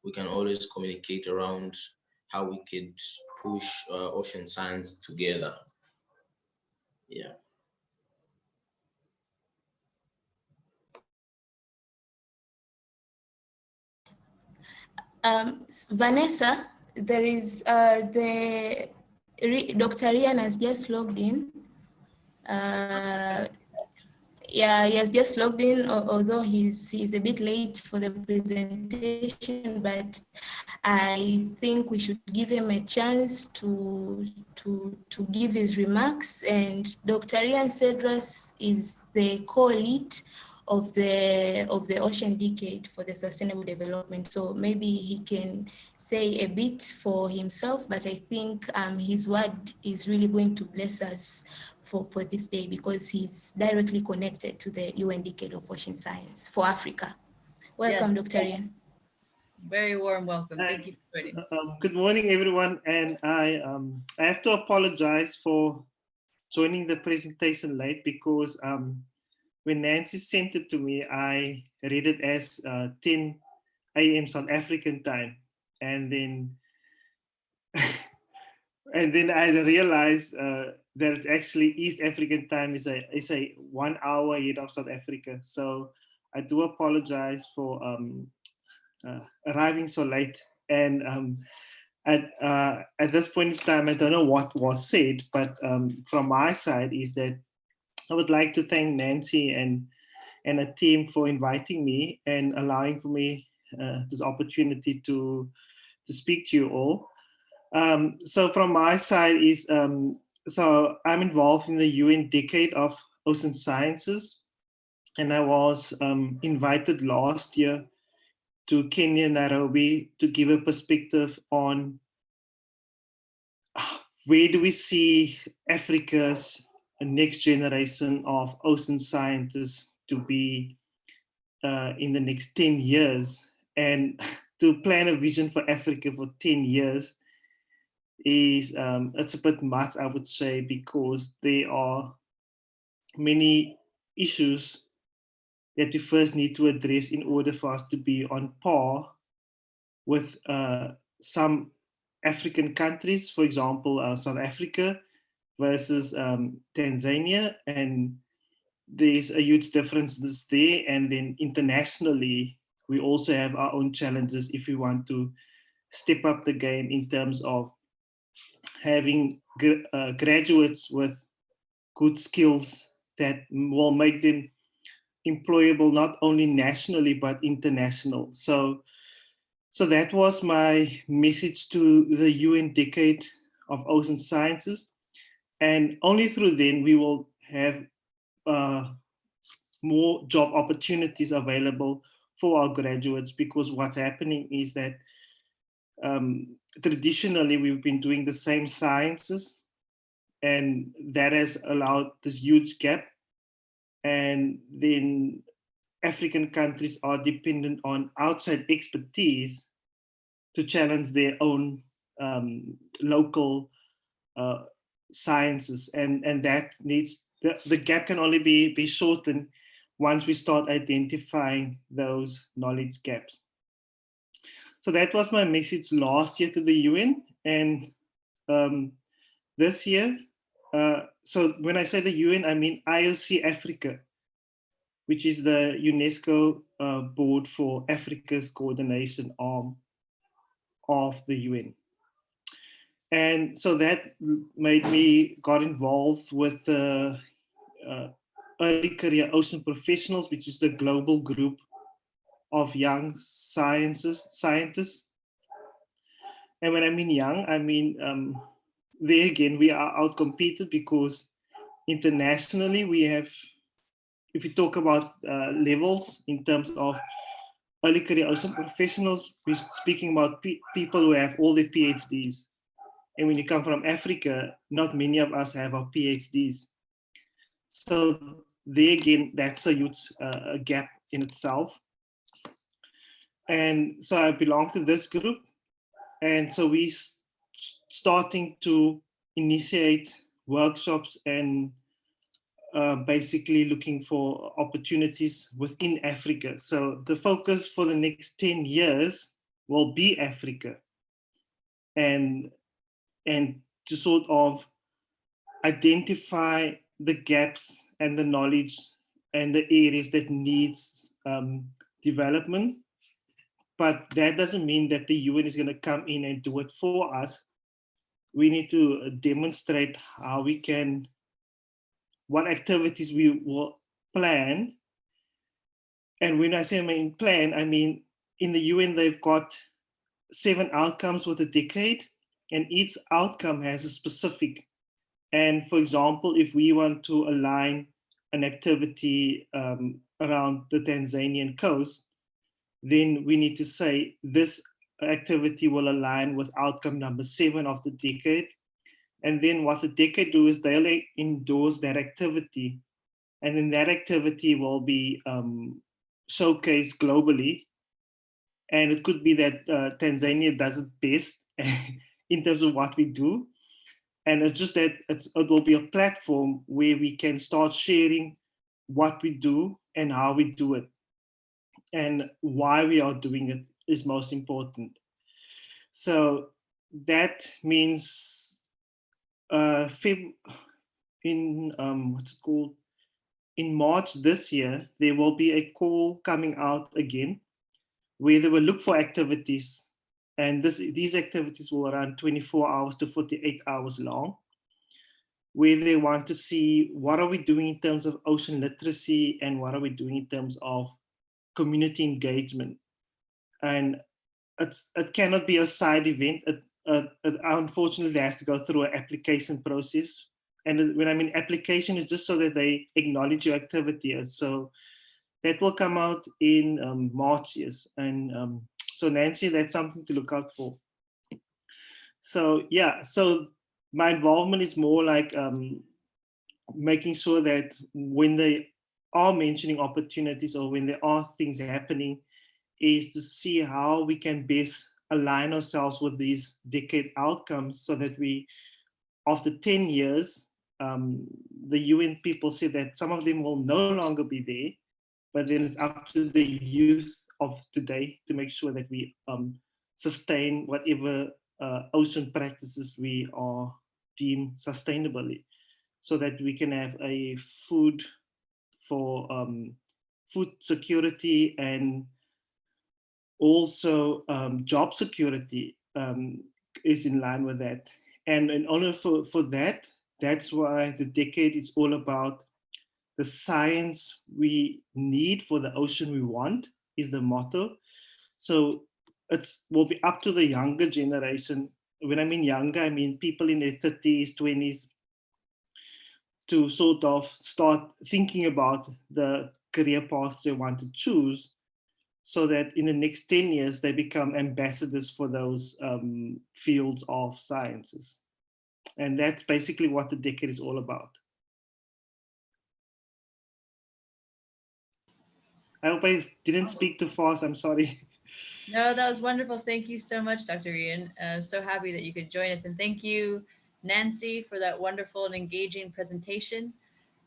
S4: we can always communicate around how we could push ocean science together. Yeah.
S3: Vanessa, there is Dr. Rian has just logged in. Yeah, he has just logged in, although he's a bit late for the presentation, but I think we should give him a chance to give his remarks. And Dr. Rian Cedras is the co-lead of the Ocean Decade for the Sustainable Development. So maybe he can say a bit for himself, but I think his word is really going to bless us for this day, because he's directly connected to the UN Decade of Ocean Science for Africa. Welcome, yes. Dr. Rian.
S1: Very warm welcome. Thank you for joining.
S5: Good morning, everyone. And I have to apologize for joining the presentation late, because when Nancy sent it to me, I read it as 10 a.m. South African time. And then and then I realized that it's actually East African time is a 1 hour ahead of South Africa. So I do apologize for arriving so late. And at this point in time, I don't know what was said, but from my side is that I would like to thank Nancy and a team for inviting me and allowing for me this opportunity to speak to you all. So from my side is, so I'm involved in the UN Decade of Ocean Sciences, and I was invited last year to Kenya, Nairobi, to give a perspective on where do we see Africa's next generation of ocean scientists to be in the next 10 years. And to plan a vision for Africa for 10 years is, it's a bit much, I would say, because there are many issues that we first need to address in order for us to be on par with some African countries, for example, South Africa versus Tanzania. And there's a huge difference there. And then internationally, we also have our own challenges if we want to step up the game in terms of having graduates with good skills that will make them employable not only nationally but international. So that was my message to the UN Decade of Ocean Sciences, and only through then we will have more job opportunities available for our graduates, because what's happening is that traditionally we've been doing the same sciences, and that has allowed this huge gap. And then African countries are dependent on outside expertise to challenge their own local sciences, and that needs, the gap can only be shortened once we start identifying those knowledge gaps. So that was my message last year to the UN, and this year, so when I say the UN, I mean IOC Africa, which is the UNESCO board for Africa's coordination arm of the UN. And so that made me got involved with the Early Career Ocean Professionals, which is the global group of young scientists. And when I mean young, I mean, there again, we are outcompeted because internationally we have, if we talk about levels in terms of early career ocean professionals, we're speaking about people who have all their PhDs. And when you come from Africa, not many of us have our PhDs. So there again, that's a huge gap in itself. And so I belong to this group. And so we starting to initiate workshops and basically looking for opportunities within Africa. So the focus for the next 10 years will be Africa, and to sort of identify the gaps and the knowledge and the areas that needs development. But that doesn't mean that the UN is going to come in and do it for us. We need to demonstrate how we can, what activities we will plan. And when I say plan, I mean in the UN, they've got 7 outcomes with a decade, and each outcome has a specific. And for example, if we want to align an activity around the Tanzanian coast, then we need to say this activity will align with outcome number 7 of the decade. And then what the decade do is they'll endorse that activity. And then that activity will be showcased globally. And it could be that Tanzania does it best in terms of what we do. And it's just that it will be a platform where we can start sharing what we do and how we do it. And why we are doing it is most important. So that means in what's it called? In March this year, there will be a call coming out again where they will look for activities, and these activities will run 24 hours to 48 hours long, where they want to see what are we doing in terms of ocean literacy and what are we doing in terms of community engagement. And it cannot be a side event. It unfortunately has to go through an application process. And when I mean application, is just so that they acknowledge your activity. So that will come out in March, yes. And so Nancy, that's something to look out for. So yeah, so my involvement is more like making sure that when they are mentioning opportunities or when there are things happening, is to see how we can best align ourselves with these decade outcomes so that we, after 10 years, the UN people say that some of them will no longer be there, but then it's up to the youth of today to make sure that we sustain whatever ocean practices we are deemed sustainably, so that we can have a food for food security and also job security is in line with that. And in order for that, that's why the decade is all about the science we need for the ocean we want is the motto. So it will be up to the younger generation. When I mean younger, I mean people in their 30s, 20s, to sort of start thinking about the career paths they want to choose, so that in the next 10 years, they become ambassadors for those fields of sciences. And that's basically what the decade is all about. I hope I didn't speak too fast, I'm sorry.
S1: No, that was wonderful. Thank you so much, Dr. Ian. So happy that you could join us. And thank you, Nancy, for that wonderful and engaging presentation.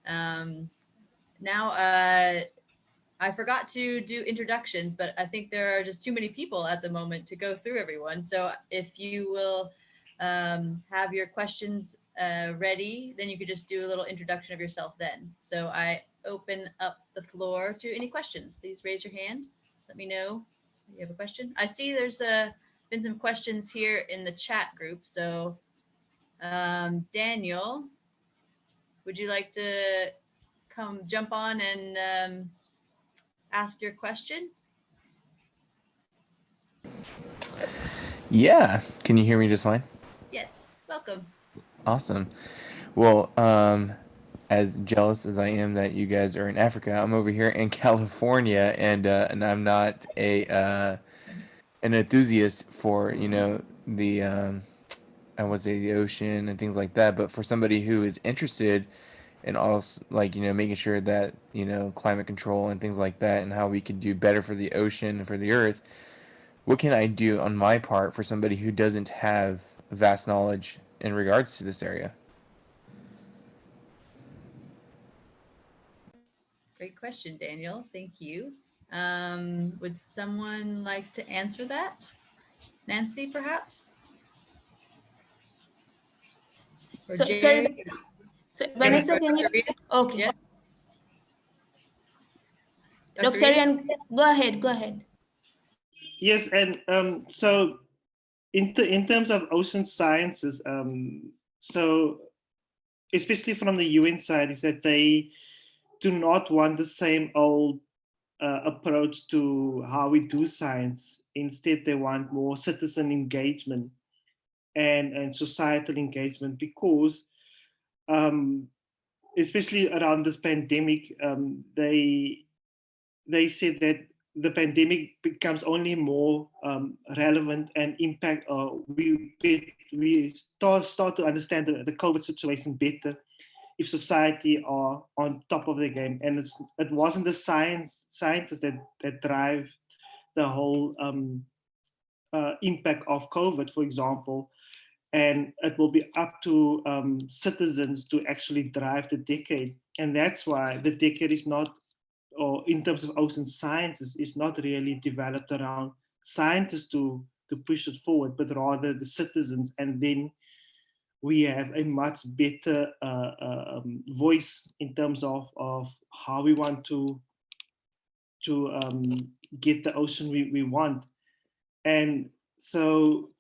S1: Now, I forgot to do introductions, but I think there are just too many people at the moment to go through everyone. So if you will have your questions ready, then you could just do a little introduction of yourself then. So I open up the floor to any questions. Please raise your hand. Let me know if you have a question. I see there's been some questions here in the chat group. So Daniel, would you like to jump on and ask your question?
S6: Yeah. Can you hear me just fine?
S1: Yes. Welcome.
S6: Awesome. Well, as jealous as I am that you guys are in Africa, I'm over here in California, and I'm not an enthusiast for the I would say the ocean and things like that. But for somebody who is interested in also making sure that climate control and things like that, and how we could do better for the ocean and for the earth, what can I do on my part for somebody who doesn't have vast knowledge in regards to this area?
S1: Great question, Daniel. Thank you. Would someone like to answer that? Nancy, perhaps? Or
S3: So,
S1: Jerry?
S3: sorry, so Vanessa, can you? Okay.
S1: Yeah.
S3: Dr. Ian, go ahead.
S5: Yes, and so in terms of ocean sciences, so especially from the UN side, is that they do not want the same old approach to how we do science. Instead, they want more citizen engagement and societal engagement, because especially around this pandemic, they said that the pandemic becomes only more relevant and impact. We start to understand the COVID situation better if society are on top of the game. And it wasn't the scientists that drive the whole impact of COVID, for example. And it will be up to citizens to actually drive the decade. And that's why the decade is not, or in terms of ocean sciences, is not really developed around scientists to to push it forward, but rather the citizens, and then we have a much better voice in terms of how we want to get the ocean we want. And so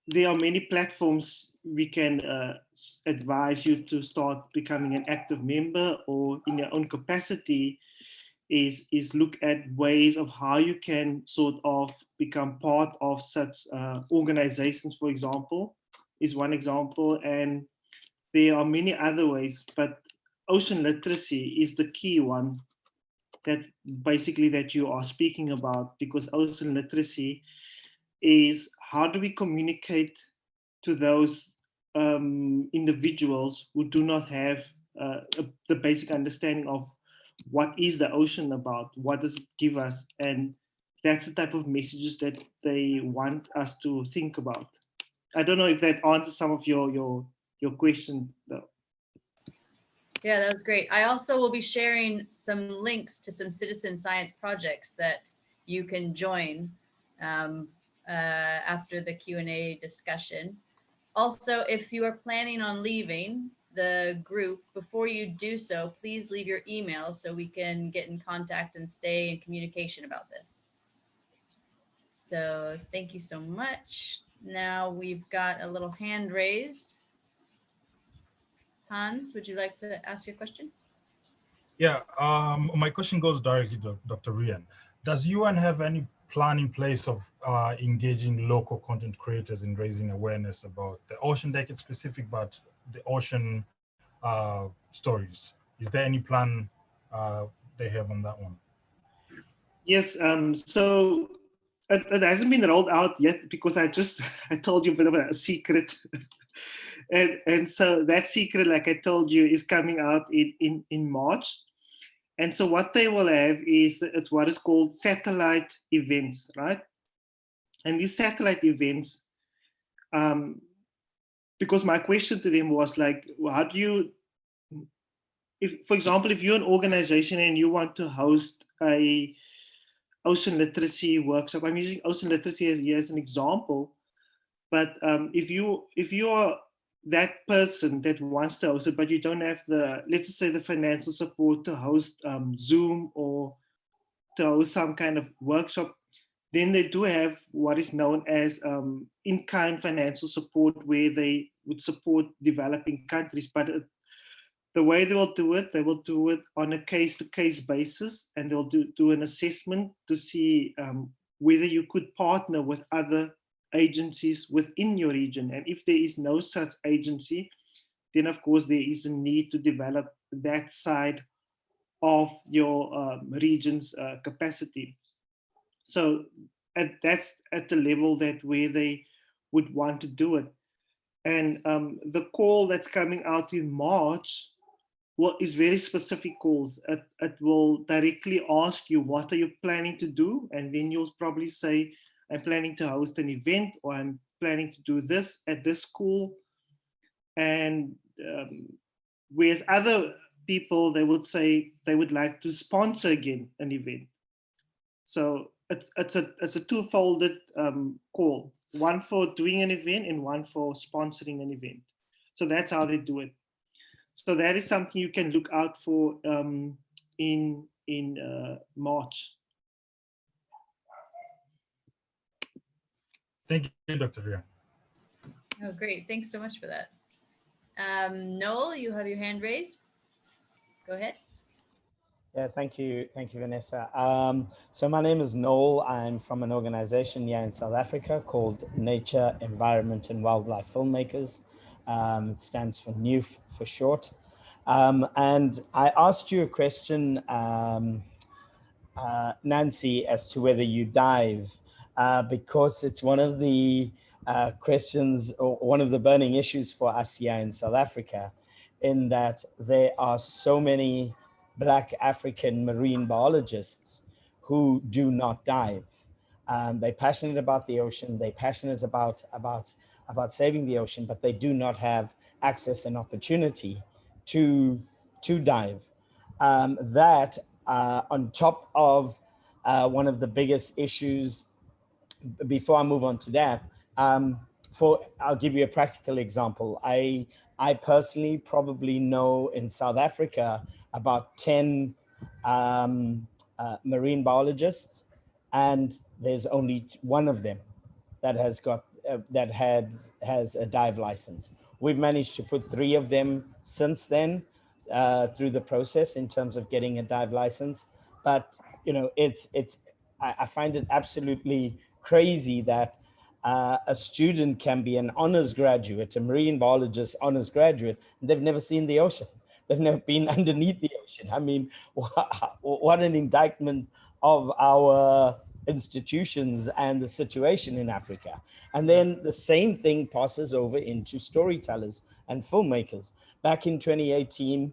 S5: there are many platforms we can advise you to start becoming an active member, or in your own capacity is look at ways of how you can sort of become part of such organizations, for example, is one example. And there are many other ways, but ocean literacy is the key one that basically that you are speaking about, because ocean literacy is how do we communicate to those individuals who do not have the basic understanding of what is the ocean about, what does it give us, and that's the type of messages that they want us to think about. I don't know if that answers some of your question though.
S1: Yeah, that was great. I also will be sharing some links to some citizen science projects that you can join after the Q&A discussion. Also, if you are planning on leaving the group, before you do so, please leave your email so we can get in contact and stay in communication about this. So thank you so much. Now we've got a little hand raised. Hans, would you like to ask your question?
S2: Yeah, my question goes directly to Dr. Rian. Does UN have any plan in place of engaging local content creators in raising awareness about the Ocean Decade specific, but the ocean stories? Is there any plan they have on that one?
S5: Yes, so it hasn't been rolled out yet because I told you a bit of a secret. and so that secret, like I told you, is coming out in March. And so what they will have is it's what is called satellite events, right? And these satellite events, because my question to them was like, how do you, if, for example, if you're an organization and you want to host a ocean literacy workshop, I'm using ocean literacy as an example, but if you are that person that wants to host it, but you don't have the, let's just say, the financial support to host Zoom or to host some kind of workshop, then they do have what is known as in-kind financial support, where they would support developing countries. But the way they will do it on a case-to-case basis, and they'll do an assessment to see whether you could partner with other agencies within your region. And if there is no such agency, then of course there is a need to develop that side of your region's capacity. So that's at the level that where they would want to do it. And the call that's coming out in March, well, is very specific calls. It will directly ask you, what are you planning to do? And then you'll probably say, I'm planning to host an event, or I'm planning to do this at this school. And whereas other people, they would say they would like to sponsor again an event. So it's a two-folded call, one for doing an event and one for sponsoring an event. So that's how they do it. So that is something you can look out for in March.
S2: Thank you, Dr. Rian.
S1: Oh, great. Thanks so much for that. Noel, you have your hand raised. Go ahead.
S7: Yeah, thank you, Vanessa. So my name is Noel. I'm from an organization here in South Africa called Nature, Environment and Wildlife Filmmakers. It stands for NEWF for short. And I asked you a question, Nancy, as to whether you dive, because it's one of the questions, or one of the burning issues for us here in South Africa, in that there are so many Black African marine biologists who do not dive. They're passionate about the ocean, they're passionate about saving the ocean, but they do not have access and opportunity to dive. That on top of one of the biggest issues before I move on to that, I'll give you a practical example. I personally probably know in South Africa about 10 marine biologists, and there's only one of them that has got has a dive license. We've managed to put 3 of them since then through the process in terms of getting a dive license. But you know, I find it absolutely crazy that a student can be an honors graduate, a marine biologist honors graduate, and they've never seen the ocean. They've never been underneath the ocean. I mean, what an indictment of our institutions and the situation in Africa. And then the same thing passes over into storytellers and filmmakers. Back in 2018,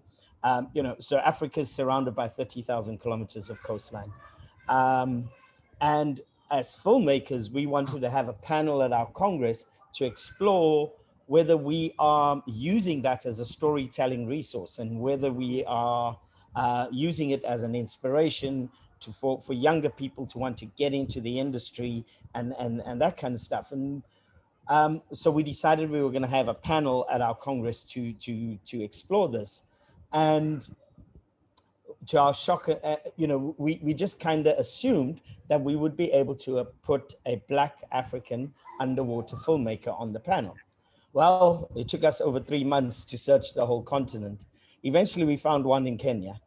S7: you know, so Africa is surrounded by 30,000 kilometers of coastline. And as filmmakers, we wanted to have a panel at our Congress to explore whether we are using that as a storytelling resource and whether we are using it as an inspiration for younger people to want to get into the industry and that kind of stuff. And so we decided we were going to have a panel at our Congress to explore this. And to our shock, you know, we just kind of assumed that we would be able to put a Black African underwater filmmaker on the panel. Well, it took us over 3 months to search the whole continent. Eventually we found one in Kenya.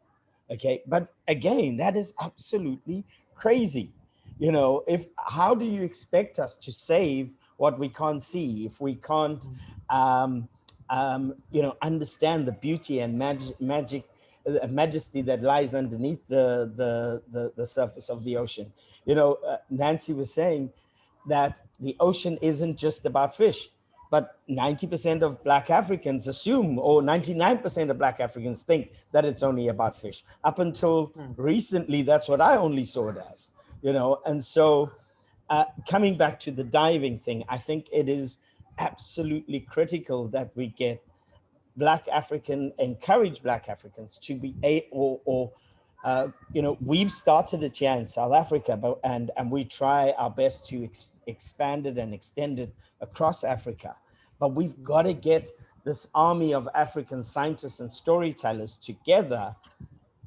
S7: Okay, but again, that is absolutely crazy. You know, how do you expect us to save what we can't see if we can't, you know, understand the beauty and majesty that lies underneath the surface of the ocean? You know, Nancy was saying that the ocean isn't just about fish, but 90% of Black Africans assume, or 99% of Black Africans think that it's only about fish. Up until recently, that's what I only saw it as, you know. And so coming back to the diving thing, I think it is absolutely critical that we get encourage Black Africans to be you know, we've started it here in South Africa, and we try our best to expand it and extend it across Africa. But we've got to get this army of African scientists and storytellers together,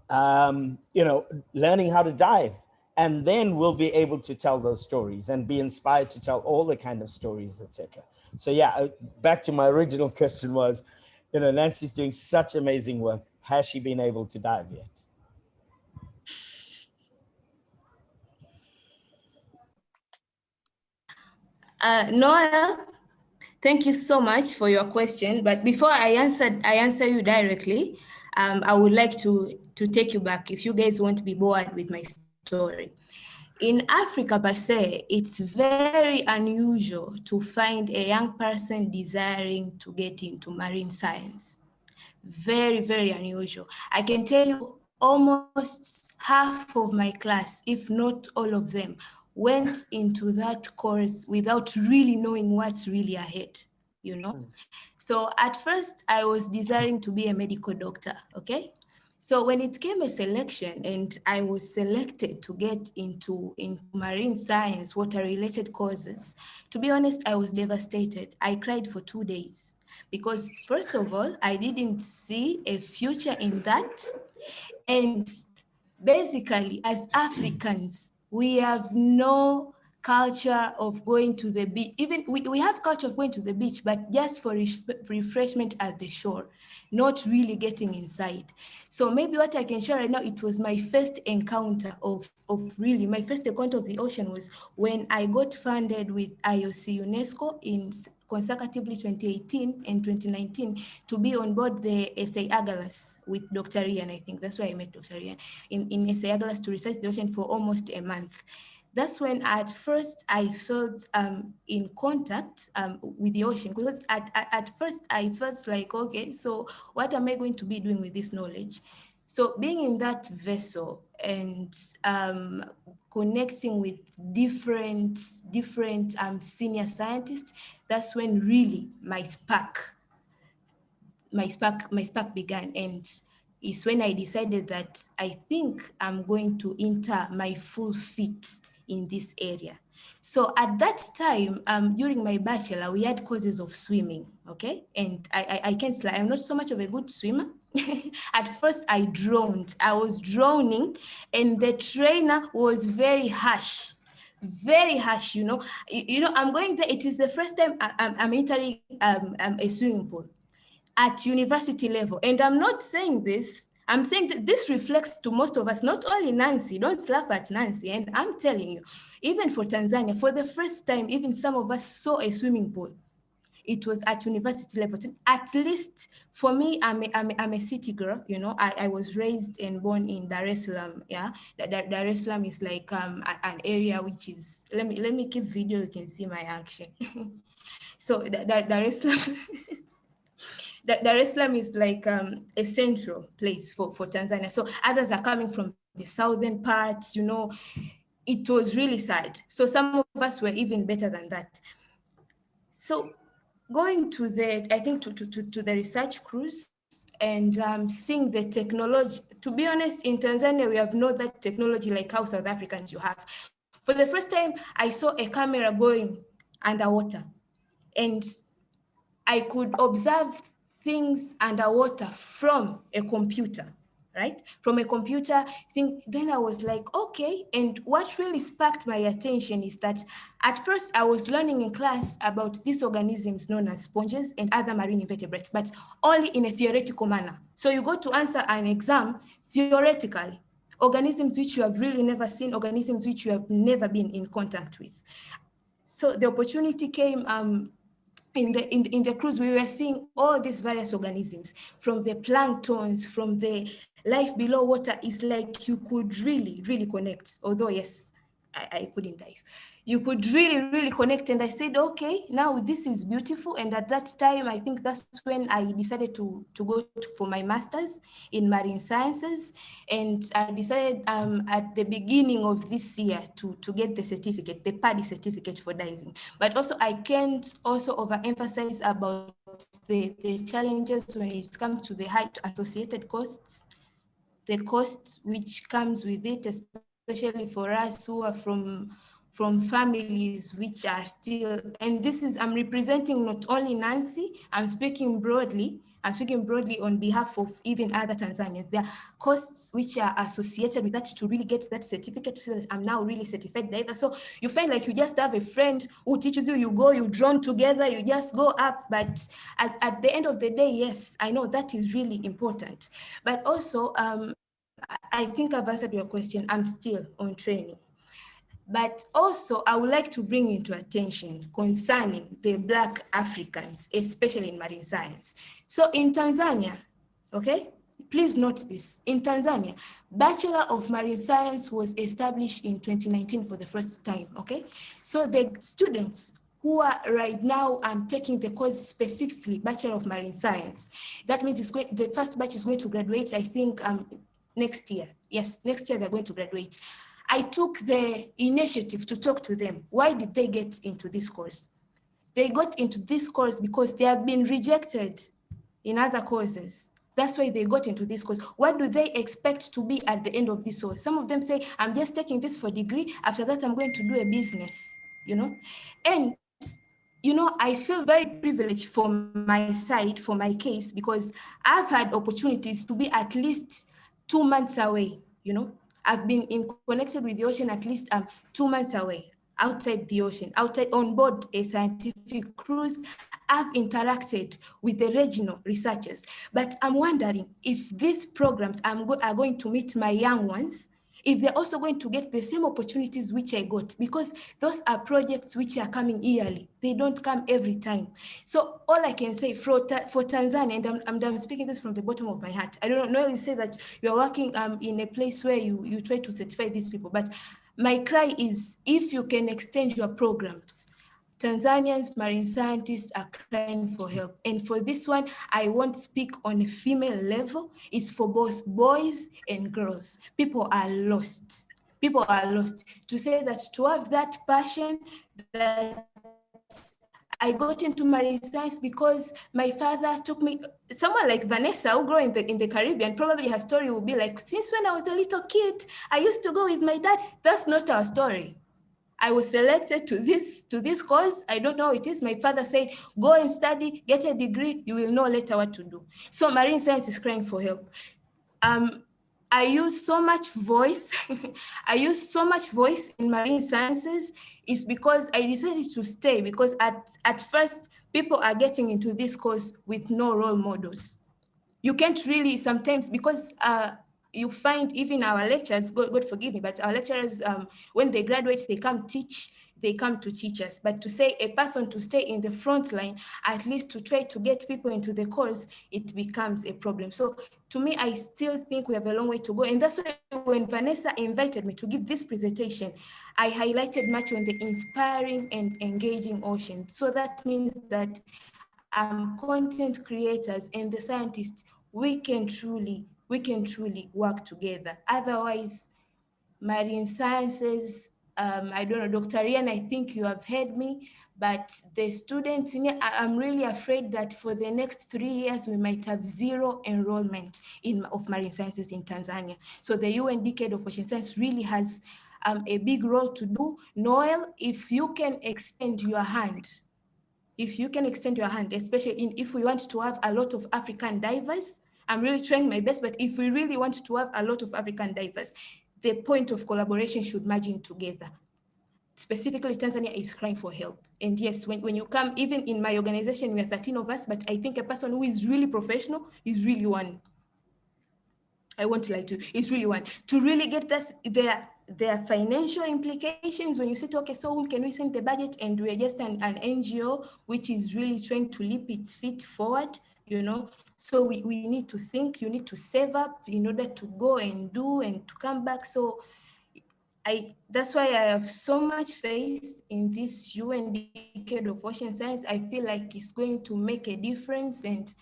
S7: you know, learning how to dive. And then we'll be able to tell those stories and be inspired to tell all the kind of stories, etc. So yeah, back to my original question was, you know, Nancy's doing such amazing work. Has she been able to dive yet?
S3: Noel, thank you so much for your question. But before I answer you directly, I would like to take you back, if you guys won't be bored with my story. In Africa per se, it's very unusual to find a young person desiring to get into marine science. Very, very unusual. I can tell you almost half of my class, if not all of them, went into that course without really knowing what's really ahead, you know? So at first I was desiring to be a medical doctor, okay? So when it came a selection and I was selected to get into marine science, water-related courses, to be honest, I was devastated. I cried for 2 days because first of all, I didn't see a future in that. And basically, as Africans, we have no culture of going to the beach. Even we have culture of going to the beach, but just for refreshment at the shore, not really getting inside. So maybe what I can share right now, it was my first encounter of really, my first encounter of the ocean was when I got funded with IOC UNESCO in consecutively 2018 and 2019 to be on board the SA Agalas with Dr. Rian. I think that's where I met Dr. Rian in SA Agalas to research the ocean for almost a month. That's when at first I felt in contact with the ocean, because at first I felt like, okay, so what am I going to be doing with this knowledge? So being in that vessel and connecting with different senior scientists, that's when really my spark began. And it's when I decided that I think I'm going to enter my full fit in this area. So at that time, during my bachelor, we had courses of swimming, okay? And I can't lie, I'm not so much of a good swimmer. At first, I drowned. I was drowning, and the trainer was very harsh. Very harsh, you know. I'm going there. It is the first time I'm entering a swimming pool at university level. And I'm not saying this, I'm saying that this reflects to most of us, not only Nancy, don't laugh at Nancy. And I'm telling you, even for Tanzania, for the first time, even some of us saw a swimming pool. It was at university level. At least for me, I'm a city girl, you know. I was raised and born in Dar es Salaam, yeah. Dar es Salaam is like an area which is, let me keep video, you can see my action. So Dar es Salaam, Dar es Salaam is like a central place for Tanzania. So others are coming from the southern parts, you know. It was really sad. So some of us were even better than that. So going to the, I think to the research cruise and seeing the technology, to be honest, in Tanzania, we have not that technology like how South Africans you have. For the first time, I saw a camera going underwater, and I could observe things underwater from a computer, right? From a computer thing. Then I was like, okay. And what really sparked my attention is that at first I was learning in class about these organisms known as sponges and other marine invertebrates, but only in a theoretical manner. So you go to answer an exam theoretically, organisms which you have really never seen, organisms which you have never been in contact with. So the opportunity came in the cruise. We were seeing all these various organisms, from the planktons, from the life below water. It's like you could really connect, although yes, I couldn't dive. You could really connect. And I said, okay, now this is beautiful. And at that time, I think that's when I decided to go for my master's in marine sciences. And I decided at the beginning of this year to get the certificate, the PADI certificate for diving. But also I can't also overemphasize about the challenges when it comes to the high associated costs, the cost which comes with it, especially for us who are from families which are still, and this is, I'm representing not only Nancy, I'm speaking broadly on behalf of even other Tanzanians. There are costs which are associated with that to really get that certificate, so that I'm now really certified diver. So you find like you just have a friend who teaches you, you go, you drown together, you just go up. But at the end of the day, yes, I know that is really important. But also, I think I've answered your question. I'm still on training. But also, I would like to bring into attention concerning the Black Africans, especially in marine science. So in Tanzania, okay, please note this. In Tanzania, Bachelor of Marine Science was established in 2019 for the first time, okay? So the students who are right now taking the course specifically Bachelor of Marine Science, that means the first batch is going to graduate, I think, next year. Yes, next year they're going to graduate. I took the initiative to talk to them. Why did they get into this course? They got into this course because they have been rejected in other courses. That's why they got into this course. What do they expect to be at the end of this course? Some of them say, I'm just taking this for degree. After that, I'm going to do a business, you know? And, you know, I feel very privileged for my side, for my case, because I've had opportunities to be at least 2 months away, you know? I've been connected with the ocean at least 2 months away, outside the ocean, outside on board a scientific cruise. I've interacted with the regional researchers, but I'm wondering if these programs are going to meet my young ones, if they're also going to get the same opportunities which I got, because those are projects which are coming yearly. They don't come every time. So all I can say for Tanzania, and I'm speaking this from the bottom of my heart. I don't know, you say that you're working in a place where you try to certify these people, but my cry is, if you can extend your programs. Tanzanians marine scientists are crying for help. And for this one, I won't speak on a female level. It's for both boys and girls. People are lost. People are lost. To say that, to have that passion, that I got into marine science because my father took me, someone like Vanessa, who grew in the Caribbean, probably her story will be like, since when I was a little kid, I used to go with my dad. That's not our story. I was selected to this course. I don't know how it is. My father said, go and study, get a degree, you will know later what to do. So marine science is crying for help. I use so much voice. I use so much voice in marine sciences. It's because I decided to stay, because at first people are getting into this course with no role models. You can't really sometimes, because you find even our lecturers, God forgive me, but our lecturers, when they graduate, they come to teach us. But to say a person to stay in the front line, at least to try to get people into the course, it becomes a problem. So to me, I still think we have a long way to go. And that's why when Vanessa invited me to give this presentation, I highlighted much on the inspiring and engaging ocean. So that means that content creators and the scientists, we can truly work together. Otherwise, marine sciences, I don't know, Dr. Rian, I think you have heard me, but the students, I'm really afraid that for the next 3 years, we might have zero enrollment of marine sciences in Tanzania. So the UN Decade of Ocean Science really has a big role to do. Noel, if you can extend your hand, especially if we want to have a lot of African divers, I'm really trying my best, but if we really want to have a lot of African divers, the point of collaboration should merge in together. Specifically, Tanzania is crying for help. And yes, when you come, even in my organization, we are 13 of us, but I think a person who is really professional is really one. I won't lie to you, it's really one. To really get this, their financial implications, when you say, okay, so whom can we send the budget? And we're just an NGO, which is really trying to leap its feet forward, So we need to think, you need to save up in order to go and do and to come back. So that's why I have so much faith in this UN Decade of Ocean Science. I feel like it's going to make a difference. And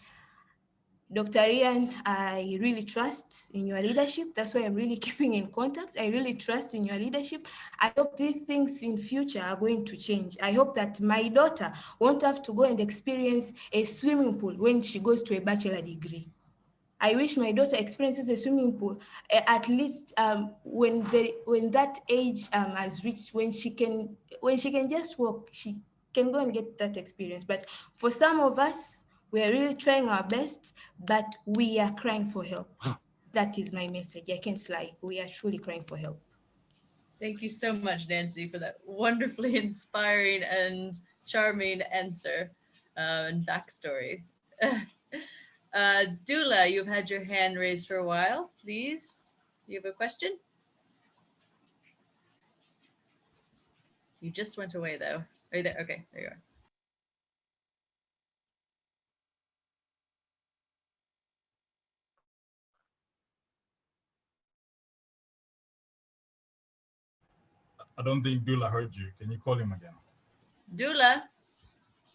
S3: Dr. Rian, I really trust in your leadership. That's why I'm really keeping in contact. I really trust in your leadership. I hope these things in future are going to change. I hope that my daughter won't have to go and experience a swimming pool when she goes to a bachelor degree. I wish my daughter experiences a swimming pool at least when that age has reached, when she can just walk, she can go and get that experience. But for some of us, we are really trying our best, but we are crying for help. That is my message. I can't lie. We are truly crying for help.
S1: Thank you so much, Nancy, for that wonderfully inspiring and charming answer and backstory. Dula, you've had your hand raised for a while. Please, you have a question? You just went away, though. Are you there? Okay, there you are.
S2: I don't think Dula heard you. Can you call him again?
S1: Dula,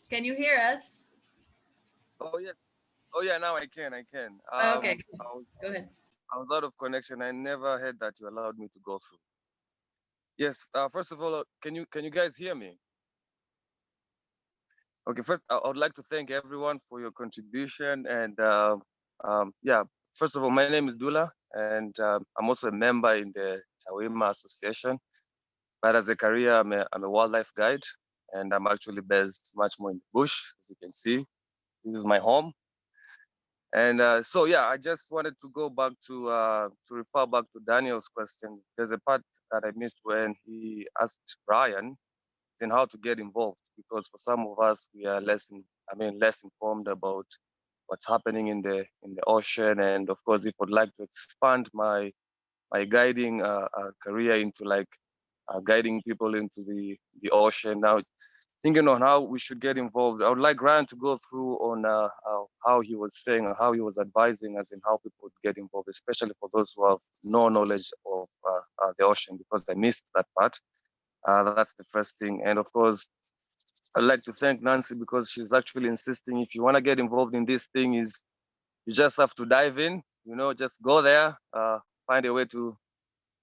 S1: can you hear us?
S8: Oh yeah. Oh yeah. Now I can.
S1: Okay, go ahead.
S8: I was out of connection. I never heard that you allowed me to go through. Yes. First of all, can you guys hear me? Okay. First, I would like to thank everyone for your contribution. And yeah. First of all, my name is Dula, and I'm also a member in the TaWiMA Association. But as a career, I'm a wildlife guide, and I'm actually based much more in the bush, as you can see. This is my home. And so, yeah, I just wanted to go back to refer back to Daniel's question. There's a part that I missed when he asked Brian in how to get involved, because for some of us, we are less informed about what's happening in the ocean. And of course, if I'd like to expand my guiding career into guiding people into the ocean. Now, thinking on how we should get involved, I would like Ryan to go through on how he was saying, or how he was advising us in how people would get involved, especially for those who have no knowledge of the ocean, because I missed that part. That's the first thing. And of course, I'd like to thank Nancy, because she's actually insisting, if you want to get involved in this thing, you just have to dive in, just go there, find a way to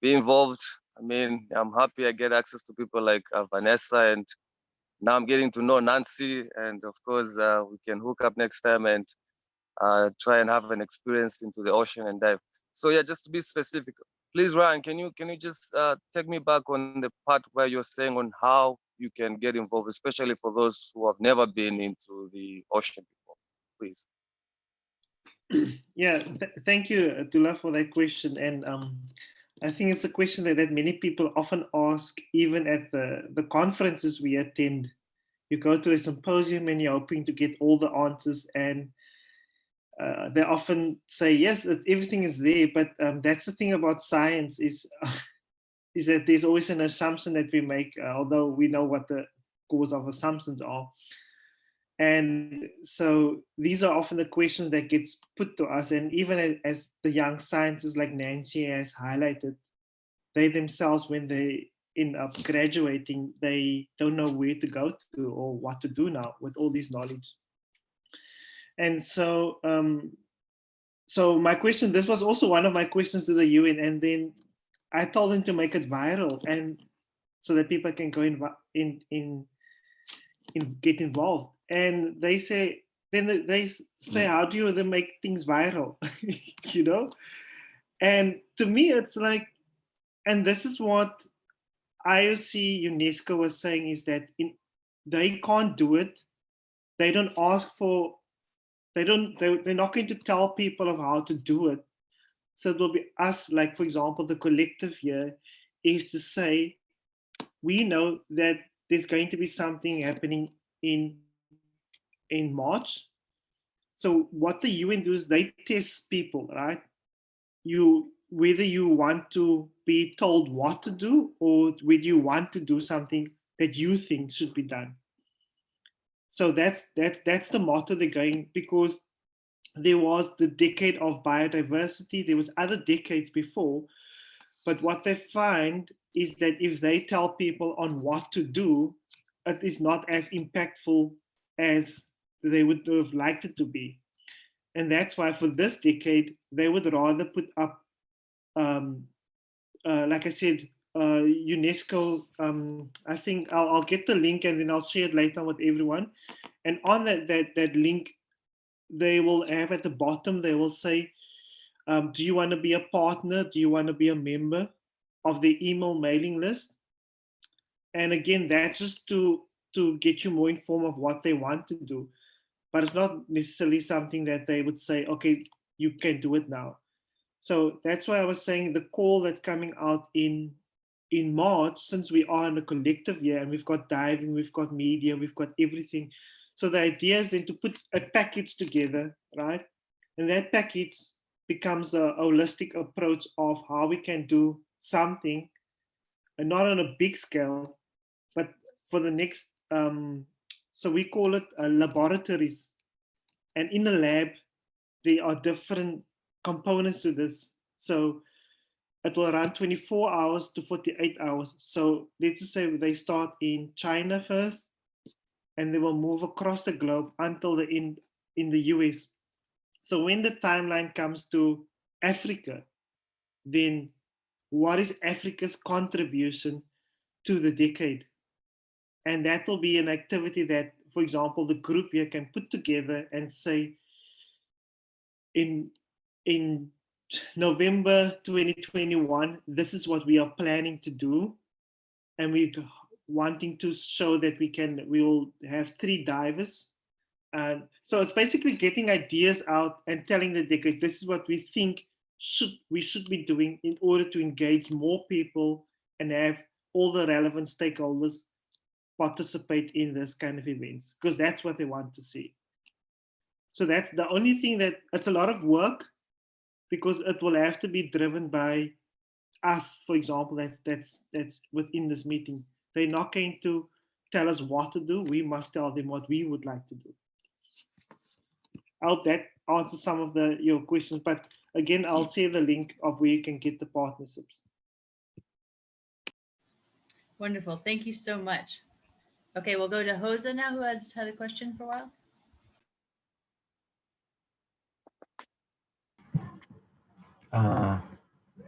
S8: be involved. I mean, I'm happy I get access to people like Vanessa, and now I'm getting to know Nancy. And of course, we can hook up next time and try and have an experience into the ocean and dive. So yeah, just to be specific, please, Ryan, can you just take me back on the part where you're saying on how you can get involved, especially for those who have never been into the ocean before, please?
S5: Yeah, thank you, Abdullah, for that question. And I think it's a question that many people often ask, even at the conferences we attend. You go to a symposium and you're hoping to get all the answers, and they often say, yes, everything is there, but that's the thing about science is that there's always an assumption that we make, although we know what the cause of assumptions are. And so these are often the questions that gets put to us. And even as the young scientists like Nancy has highlighted, they themselves, when they end up graduating, they don't know where to go to or what to do now with all this knowledge. And so, so my question, this was also one of my questions to the UN, and then I told them to make it viral, and so that people can go get involved. And they say, then they say, how do you then make things viral? You know? And to me, it's like, and this is what IOC UNESCO was saying, is that they can't do it. They don't ask for, they're not going to tell people of how to do it. So it will be us, like, for example, the collective here is to say, we know that there's going to be something happening in March. So what the UN does, they test people, right? Whether you want to be told what to do or whether you want to do something that you think should be done. So that's the motto they're going, because there was the decade of biodiversity, there was other decades before, but what they find is that if they tell people on what to do, it is not as impactful as they would have liked it to be. And that's why for this decade, they would rather put up, like I said, UNESCO, I think I'll get the link and then I'll share it later with everyone. And on that link, they will have at the bottom, they will say, do you want to be a partner? Do you want to be a member of the email mailing list? And again, that's just to get you more informed of what they want to do. But it's not necessarily something that they would say, okay, you can do it now. So that's why I was saying the call that's coming out in March, since we are in a collective year and we've got diving, we've got media, we've got everything. So the idea is then to put a package together, right? And that package becomes a holistic approach of how we can do something, and not on a big scale, but for the next, so we call it laboratories. And in a lab, there are different components to this. So it will run 24 hours to 48 hours. So let's just say they start in China first, and they will move across the globe until the end in the US. So when the timeline comes to Africa, then what is Africa's contribution to the decade? And that will be an activity that, for example, the group here can put together and say, in November 2021, this is what we are planning to do. And we're wanting to show that we will have 3 divers. So it's basically getting ideas out and telling the decade, this is what we think we should be doing in order to engage more people and have all the relevant stakeholders participate in this kind of events, because that's what they want to see. So that's the only thing that it's a lot of work, because it will have to be driven by us, for example, that's within this meeting. They're not going to tell us what to do. We must tell them what we would like to do. I hope that answers some of your questions, but again, I'll share the link of where you can get the partnerships.
S1: Wonderful, thank you so much. Okay, we'll go to Jose now, who has had a question for a while.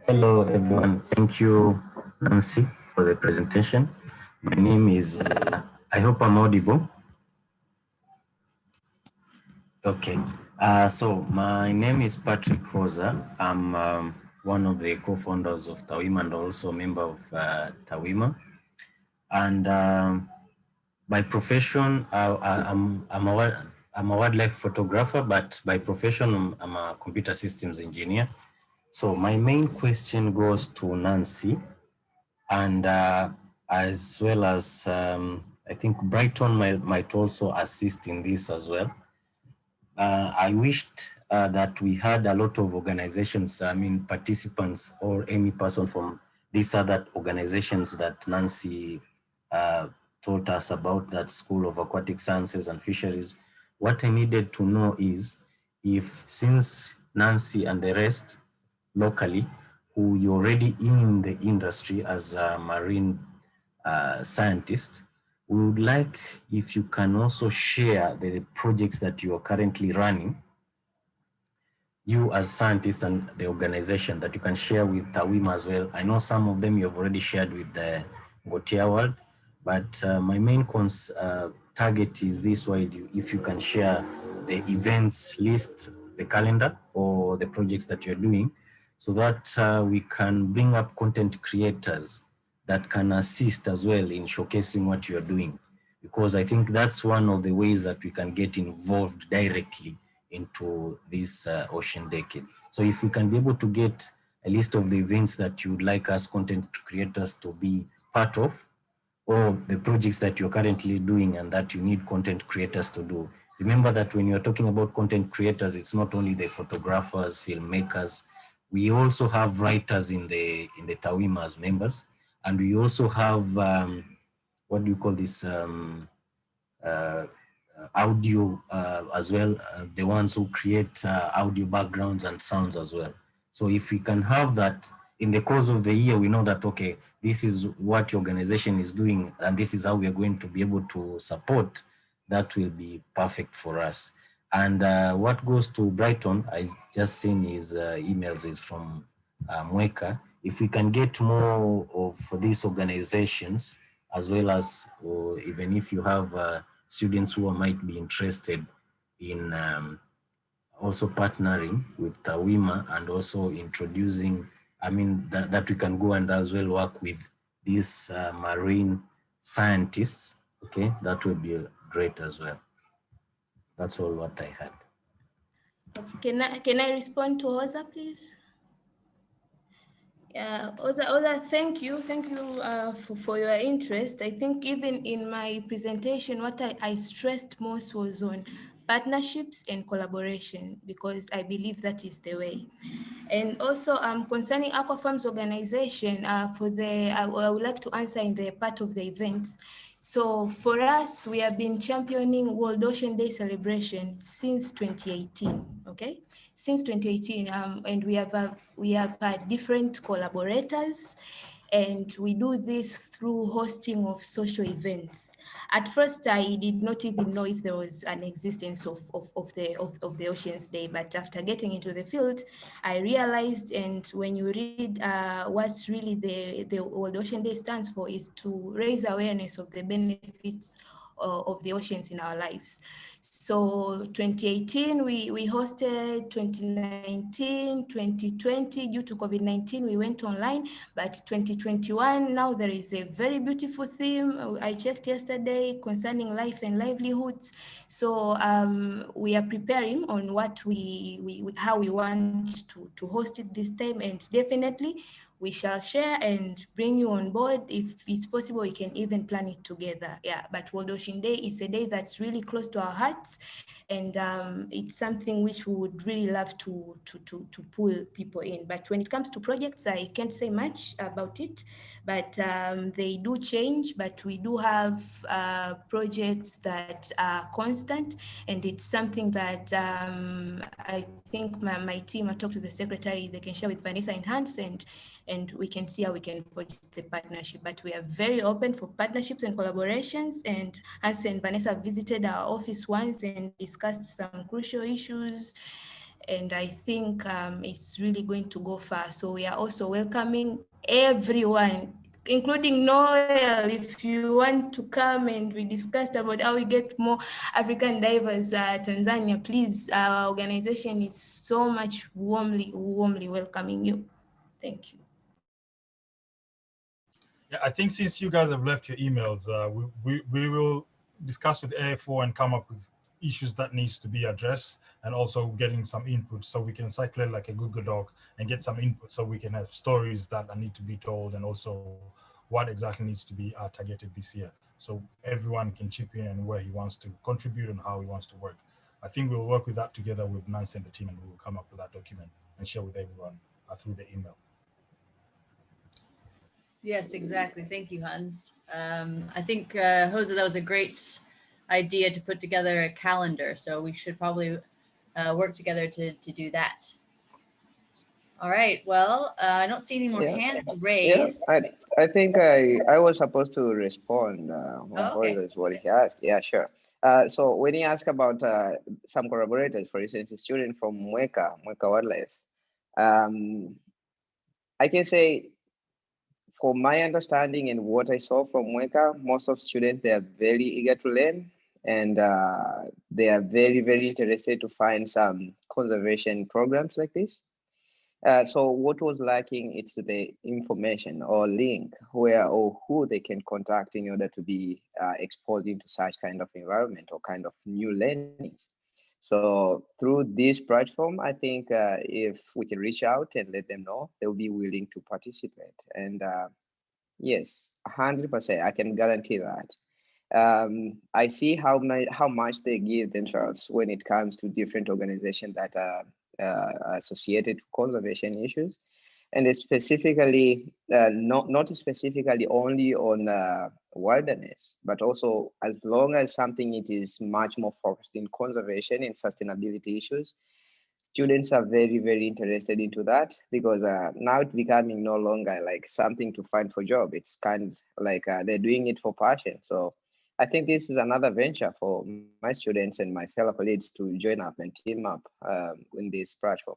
S9: Hello, everyone. Thank you, Nancy, for the presentation. My name is, I hope I'm audible. Okay. So my name is Patrick Hoza. I'm one of the co-founders of TaWiMA and also a member of TaWiMA. And by profession, I'm a wildlife photographer, but by profession, I'm a computer systems engineer. So my main question goes to Nancy, and as well as I think Brighton might also assist in this as well. I wished that we had a lot of organizations, participants or any person from these other organizations that Nancy taught us about, that School of Aquatic Sciences and Fisheries. What I needed to know is if, since Nancy and the rest locally, who you're already in the industry as a marine scientist, we would like if you can also share the projects that you are currently running, you as scientists and the organization, that you can share with TaWiMA as well. I know some of them you have already shared with the Gotia World, but my main target is this way: if you can share the events list, the calendar, or the projects that you're doing, so that we can bring up content creators that can assist as well in showcasing what you're doing. Because I think that's one of the ways that we can get involved directly into this ocean decade. So if we can be able to get a list of the events that you would like us content creators to be part of, or the projects that you're currently doing and that you need content creators to do. Remember that when you're talking about content creators, it's not only the photographers, filmmakers. We also have writers in the TaWiMA as members, and we also have what do you call this? Audio as well, the ones who create audio backgrounds and sounds as well. So if we can have that in the course of the year, we know that, okay, this is what your organization is doing and this is how we are going to be able to support, that will be perfect for us. And what goes to Brighton, I just seen his emails is from Mweka. If we can get more of these organizations, as well as, or even if you have students who might be interested in also partnering with TaWiMA and also introducing, that we can go and as well work with these marine scientists, okay, that would be great as well. That's all what I had.
S3: Can I respond to Oza, please? Yeah, Oza, thank you for your interest. I think even in my presentation, what I stressed most was on partnerships and collaboration, because I believe that is the way. And also concerning Aqua Farms Organization, I would like to answer in the part of the events. So for us, we have been championing World Ocean Day celebration since 2018, okay? Since 2018, and we have had different collaborators, and we do this through hosting of social events. At first, I did not even know if there was an existence of the Oceans Day, but after getting into the field, I realized, and when you read what's really the World Ocean Day stands for, is to raise awareness of the benefits of the oceans in our lives. So 2018, we hosted, 2019, 2020, due to COVID-19, we went online, but 2021, now there is a very beautiful theme. I checked yesterday concerning life and livelihoods. So we are preparing on what how we want to host it this time, and definitely we shall share and bring you on board. If it's possible, we can even plan it together. Yeah, but World Ocean Day is a day that's really close to our hearts, and it's something which we would really love to pull people in. But when it comes to projects, I can't say much about it, but they do change. But we do have projects that are constant, and it's something that I think my team, I talked to the secretary, they can share with Vanessa and Hans, and we can see how we can forge the partnership. But we are very open for partnerships and collaborations, and Hans and Vanessa visited our office once and discussed some crucial issues, and I think it's really going to go far. So we are also welcoming everyone, including Noel, if you want to come and we discussed about how we get more African divers Tanzania, please, our organization is so much warmly welcoming you. Thank you.
S2: Yeah, I think since you guys have left your emails, we will discuss with AFO and come up with issues that needs to be addressed, and also getting some input so we can circulate like a Google Doc and get some input so we can have stories that need to be told, and also what exactly needs to be targeted this year. So everyone can chip in and where he wants to contribute and how he wants to work. I think we'll work with that together with Nancy and the team, and we'll come up with that document and share with everyone through the email.
S1: Yes, exactly. Thank you, Hans. I think, Jose, that was a great idea to put together a calendar. So we should probably work together to do that. All right. Well, I don't see any more hands raised.
S10: Yeah, I think I was supposed to respond on
S1: Okay.
S10: Jose is what he asked. Yeah, sure. So when he asked about some collaborators, for instance, a student from Mweka Wildlife, I can say, from my understanding and what I saw from Mweka, most of students, they are very eager to learn, and they are very, very interested to find some conservation programs like this. So what was lacking is the information or link where or who they can contact in order to be exposed into such kind of environment or kind of new learnings. So through this platform, I think if we can reach out and let them know, they'll be willing to participate. And yes, 100%, I can guarantee that. I see how much they give themselves when it comes to different organizations that are associated to conservation issues, and specifically not specifically only on wilderness, but also as long as something it is much more focused in conservation and sustainability issues. Students are very, very interested into that, because now it's becoming no longer like something to find for job. It's kind of like they're doing it for passion. So I think this is another venture for my students and my fellow colleagues to join up and team up in this platform.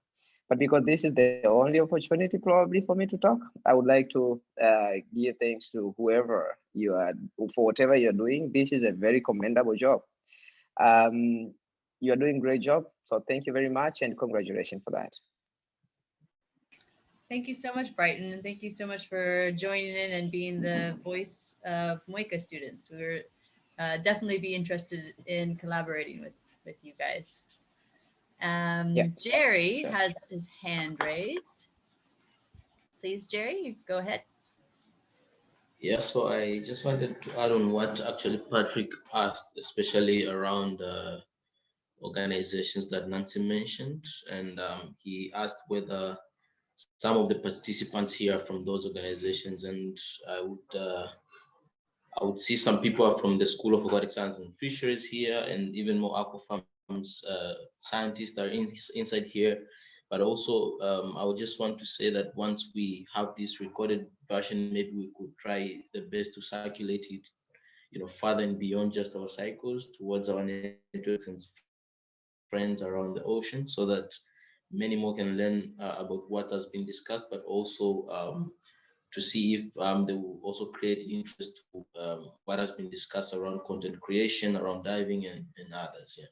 S10: But because this is the only opportunity probably for me to talk, I would like to give thanks to whoever you are for whatever you're doing. This is a very commendable job. You're doing a great job. So thank you very much, and congratulations for that.
S1: Thank you so much, Brighton, and thank you so much for joining in and being the voice of Mweka students. We're definitely be interested in collaborating with you guys. Jerry has his hand raised. Please, Jerry, go ahead.
S4: Yeah, so I just wanted to add on what actually Patrick asked, especially around organizations that Nancy mentioned. And he asked whether some of the participants here are from those organizations. And I would see some people are from the School of Aquatic Science and Fisheries here, and even more Aqua Farms scientists are inside here. But also, I would just want to say that once we have this recorded version, maybe we could try the best to circulate it, further and beyond just our cycles towards our networks and friends around the ocean, so that many more can learn about what has been discussed, but also to see if they will also create interest to what has been discussed around content creation, around diving, and others. Yeah.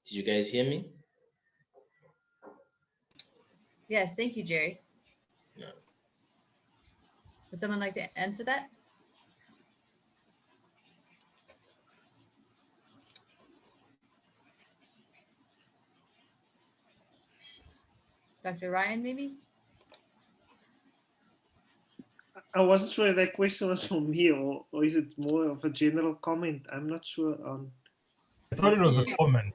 S4: Did you guys hear me?
S1: Yes, thank you, Jerry.
S4: Yeah.
S1: Would someone like to answer that? Dr. Ryan, maybe?
S5: I wasn't sure if that question was for me or is it more of a general comment? I'm not sure.
S2: I thought it was a comment.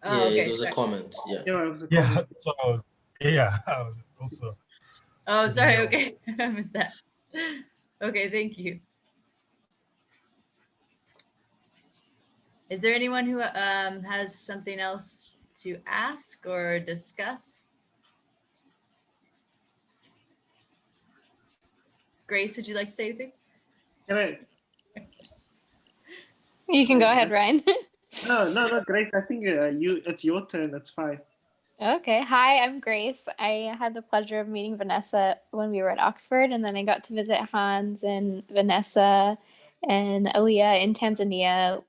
S1: Oh,
S4: yeah,
S1: okay.
S4: it was a comment. Yeah.
S5: Yeah, it was a
S2: Yeah,
S5: comment.
S2: so I was also.
S1: Oh, sorry. Okay, I missed that. Okay, thank you. Is there anyone who has something else to ask or discuss? Grace, would you like to say anything?
S5: Can I?
S11: You can go ahead, Ryan.
S5: No, Grace. I think it's your turn. That's fine.
S11: Okay. Hi, I'm Grace. I had the pleasure of meeting Vanessa when we were at Oxford, and then I got to visit Hans and Vanessa and Aaliyah in Tanzania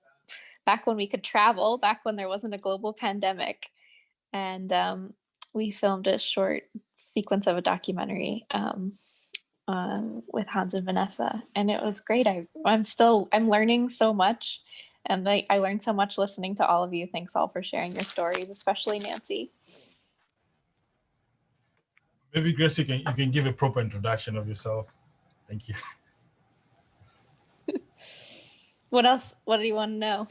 S11: back when we could travel, back when there wasn't a global pandemic. And we filmed a short sequence of a documentary with Hans and Vanessa, and it was great. I'm learning so much, and I learned so much listening to all of you. Thanks all for sharing your stories, especially Nancy.
S2: Maybe Grace, you can give a proper introduction of yourself. Thank you.
S11: What else? What do you want to know?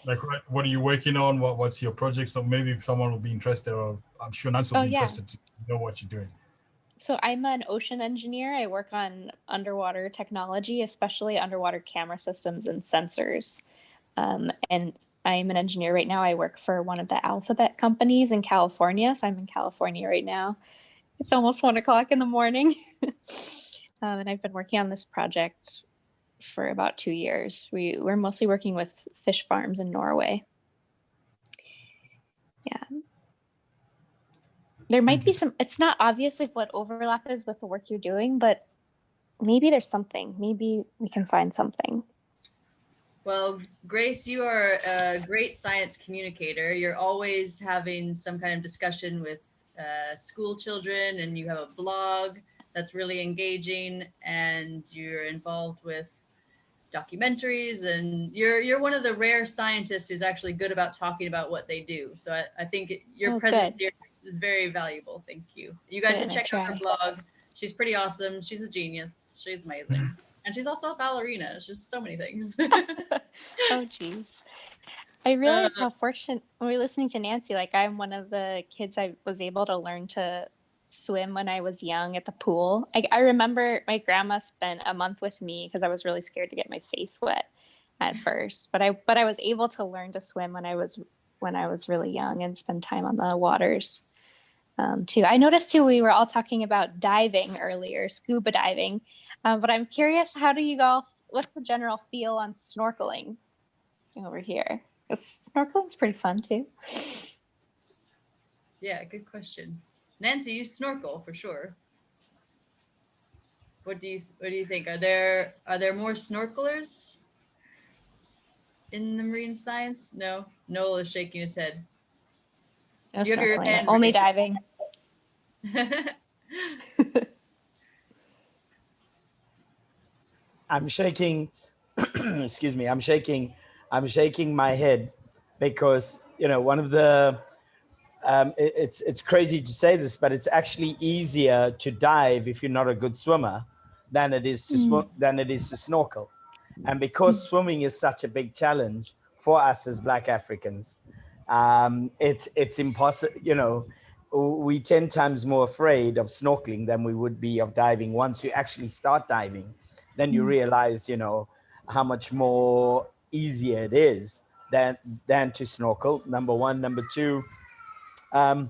S2: Like, what are you working on? What's your project? So maybe someone will be interested, or I'm sure Nancy will be interested to know what you're doing. So
S11: I'm an ocean engineer. I work on underwater technology, especially underwater camera systems and sensors. And I'm an engineer right now. I work for one of the alphabet companies in California. So I'm in California right now. It's almost 1 o'clock in the morning. And I've been working on this project for about 2 years. We're mostly working with fish farms in Norway. Yeah. There might be some, it's not obvious like what overlap is with the work you're doing, but maybe there's something. Maybe we can find something.
S1: Well, Grace, you are a great science communicator. You're always having some kind of discussion with school children, and you have a blog that's really engaging, and you're involved with documentaries, and you're one of the rare scientists who's actually good about talking about what they do. So I think your presence here is very valuable. Thank you. You guys should check out her blog. She's pretty awesome. She's a genius. She's amazing. And she's also a ballerina. It's just so many things.
S11: Oh, geez. I realize how fortunate, when we were listening to Nancy, like I'm one of the kids I was able to learn to swim when I was young at the pool. I remember my grandma spent a month with me because I was really scared to get my face wet at first. But I was able to learn to swim when I was really young and spend time on the waters too. I noticed too, we were all talking about diving earlier, scuba diving. But I'm curious, how do you all, what's the general feel on snorkeling over here? Snorkeling's pretty fun too.
S1: Yeah, good question. Nancy, you snorkel for sure. What do you think? Are there more snorkelers in the marine science? No, Noel is shaking his head.
S11: No snorkeling, only diving.
S7: I'm shaking. Excuse me. I'm shaking my head because one of the it's crazy to say this, but it's actually easier to dive if you're not a good swimmer than it is to snorkel. And because swimming is such a big challenge for us as Black Africans, it's impossible. We're 10 times more afraid of snorkeling than we would be of diving. Once you actually start diving, then you realize, how much more easier it is than to snorkel, number one. Number two, or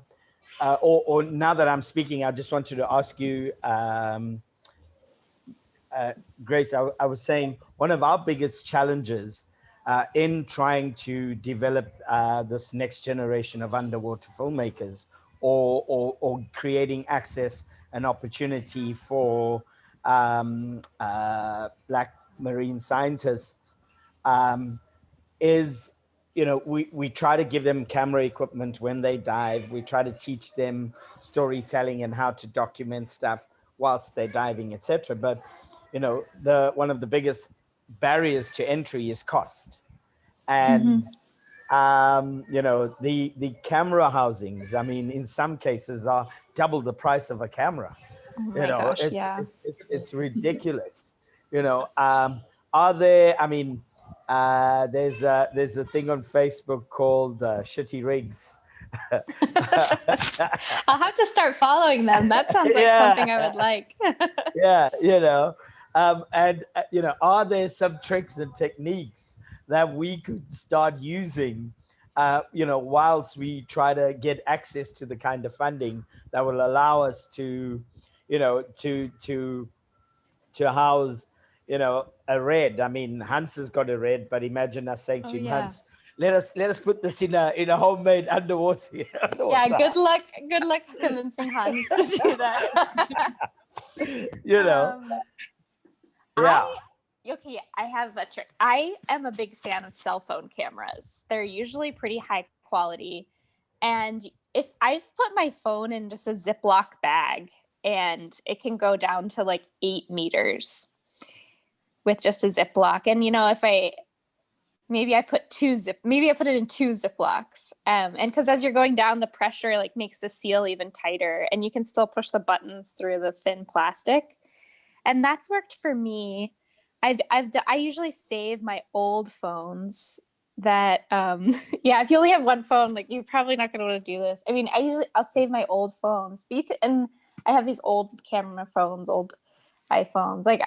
S7: now that I'm speaking, I just wanted to ask you, Grace, I was saying one of our biggest challenges in trying to develop this next generation of underwater filmmakers or creating access and opportunity for Black marine scientists is, we try to give them camera equipment when they dive. We try to teach them storytelling and how to document stuff whilst they're diving, etc. But, one of the biggest barriers to entry is cost. And, the camera housings, I mean, in some cases are double the price of a camera. It's ridiculous. Are there, there's a thing on Facebook called Shitty Rigs.
S11: I'll have to start following them. That sounds like something I would like.
S7: Are there some tricks and techniques that we could start using, whilst we try to get access to the kind of funding that will allow us to house, a red. I mean, Hans has got a red, but imagine us saying to him, Hans, let us put this in a homemade underwater.
S11: Yeah, good luck convincing Hans to do that. Okay, I have a trick. I am a big fan of cell phone cameras. They're usually pretty high quality. And if I've put my phone in just a Ziploc bag, and it can go down to like 8 meters with just a Ziploc. And if maybe I put it in 2 Ziplocs. And because as you're going down, the pressure like makes the seal even tighter, and you can still push the buttons through the thin plastic. And that's worked for me. I usually save my old phones that yeah, if you only have one phone, like you're probably not going to want to do this. I mean, I'll save my old phones, but and I have these old camera phones, old iPhones, like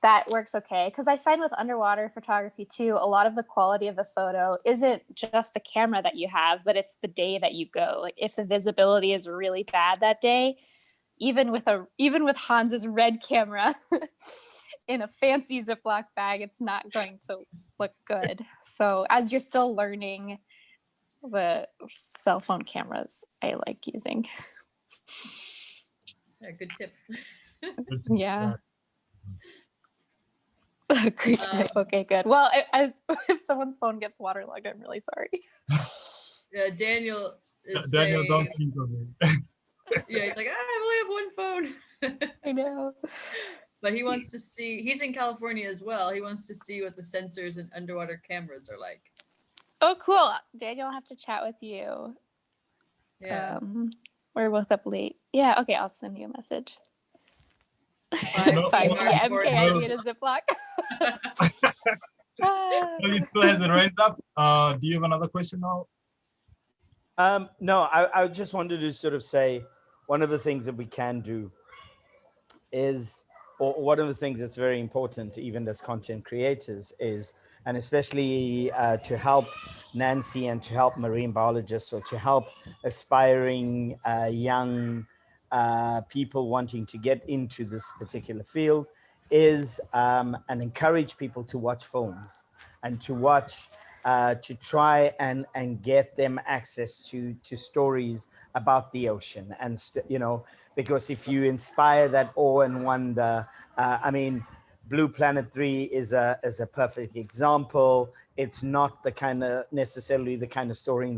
S11: that works okay. Because I find with underwater photography too, a lot of the quality of the photo isn't just the camera that you have, but it's the day that you go. Like if the visibility is really bad that day, even with Hans's red camera in a fancy Ziploc bag, it's not going to look good. So as you're still learning the cell phone cameras, I like using.
S1: Yeah, good tip.
S11: Yeah. Great tip. Okay, good. Well, if someone's phone gets waterlogged, I'm really sorry.
S1: Yeah, Daniel is
S2: Daniel,
S1: saying,
S2: don't think of it.
S1: yeah, he's like, I only have one phone.
S11: I know.
S1: But he wants to see, he's in California as well. He wants to see what the sensors and underwater cameras are like.
S11: Oh, cool. Daniel, I'll have to chat with you.
S1: Yeah.
S11: We're both up late. Yeah, okay, I'll send you a message.
S1: 5
S11: DM, okay, I need a Ziploc.
S2: Well, he still has it raised up. Do you have another question now?
S7: No, I just wanted to sort of say one of the things that we can do is, or one of the things that's very important, even as content creators, is, and especially to help Nancy and to help marine biologists, or to help aspiring young people wanting to get into this particular field, is and encourage people to watch films and to watch, to try and get them access to stories about the ocean. And because if you inspire that awe and wonder, I mean, Blue Planet 3 is a perfect example. It's not the kind of necessarily the kind of storytelling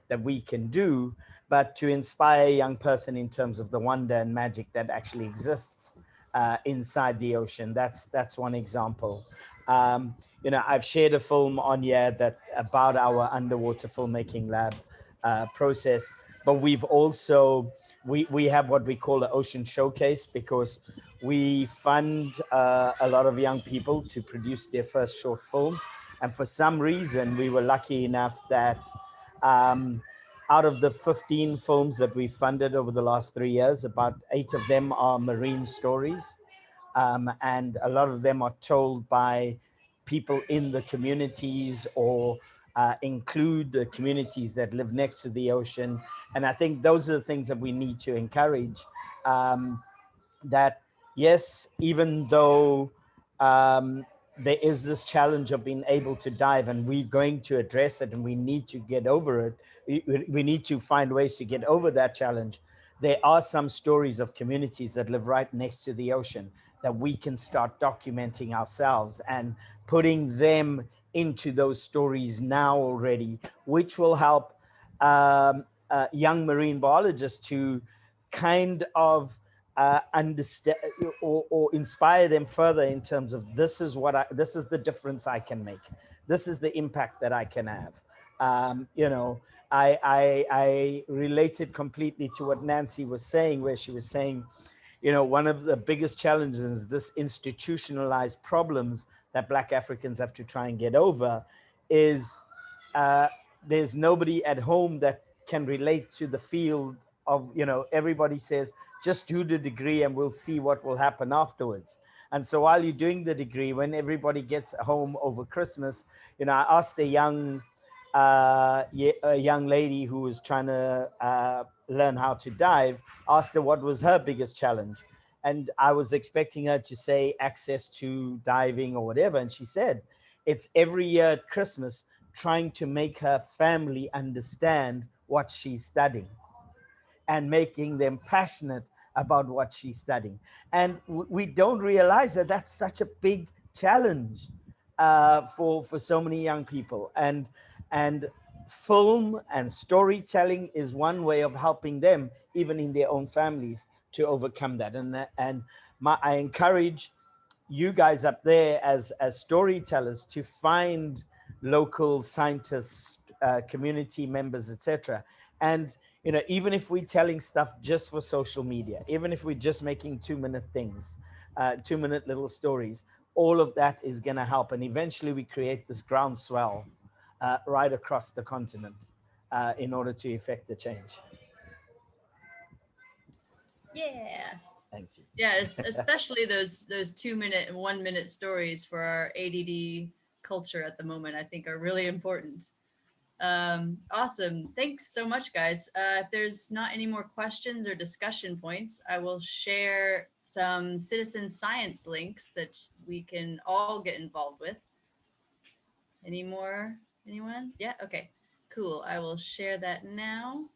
S7: that we can do, but to inspire a young person in terms of the wonder and magic that actually exists inside the ocean. That's one example. I've shared a film on here about our underwater filmmaking lab process, but we've also, we have what we call the Ocean Showcase, because we fund a lot of young people to produce their first short film. And for some reason, we were lucky enough that out of the 15 films that we funded over the last 3 years, about 8 of them are marine stories. And a lot of them are told by people in the communities, or include the communities that live next to the ocean. And I think those are the things that we need to encourage, that yes, even though there is this challenge of being able to dive, and we're going to address it, and we need to get over it. We need to find ways to get over that challenge. There are some stories of communities that live right next to the ocean that we can start documenting ourselves and putting them into those stories now already, which will help young marine biologists to kind of understand or inspire them further in terms of, this is the difference I can make. This is the impact that I can have. I related completely to what Nancy was saying, where she was saying, one of the biggest challenges is this institutionalized problems that Black Africans have to try and get over, is there's nobody at home that can relate to the field of, everybody says, just do the degree and we'll see what will happen afterwards. And so while you're doing the degree, when everybody gets home over Christmas, I asked a young lady who was trying to learn how to dive, asked her what was her biggest challenge. And I was expecting her to say access to diving or whatever. And she said, it's every year at Christmas trying to make her family understand what she's studying and making them passionate about what she's studying. And we don't realize that that's such a big challenge for so many young people. And film and storytelling is one way of helping them, even in their own families, to overcome that. And I encourage you guys up there as storytellers to find local scientists, community members, etc. And even if we're telling stuff just for social media, even if we're just making 2-minute things, 2-minute little stories, all of that is going to help. And eventually we create this groundswell right across the continent in order to effect the change.
S1: Yeah.
S7: Thank you.
S1: Yeah, especially those 2-minute and 1-minute stories for our ADD culture at the moment, I think are really important. Awesome. Thanks so much, guys. If there's not any more questions or discussion points, I will share some citizen science links that we can all get involved with. Any more? Anyone? Yeah, okay, cool. I will share that now.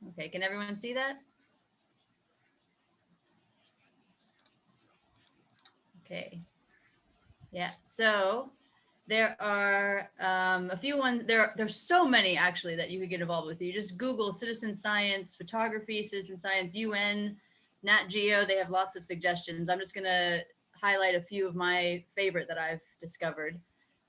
S1: Okay, can everyone see that? Okay. Yeah, so there are a few ones, there's so many actually that you could get involved with. You just Google citizen science, photography, citizen science, UN, Nat Geo, they have lots of suggestions. I'm just gonna highlight a few of my favorite that I've discovered.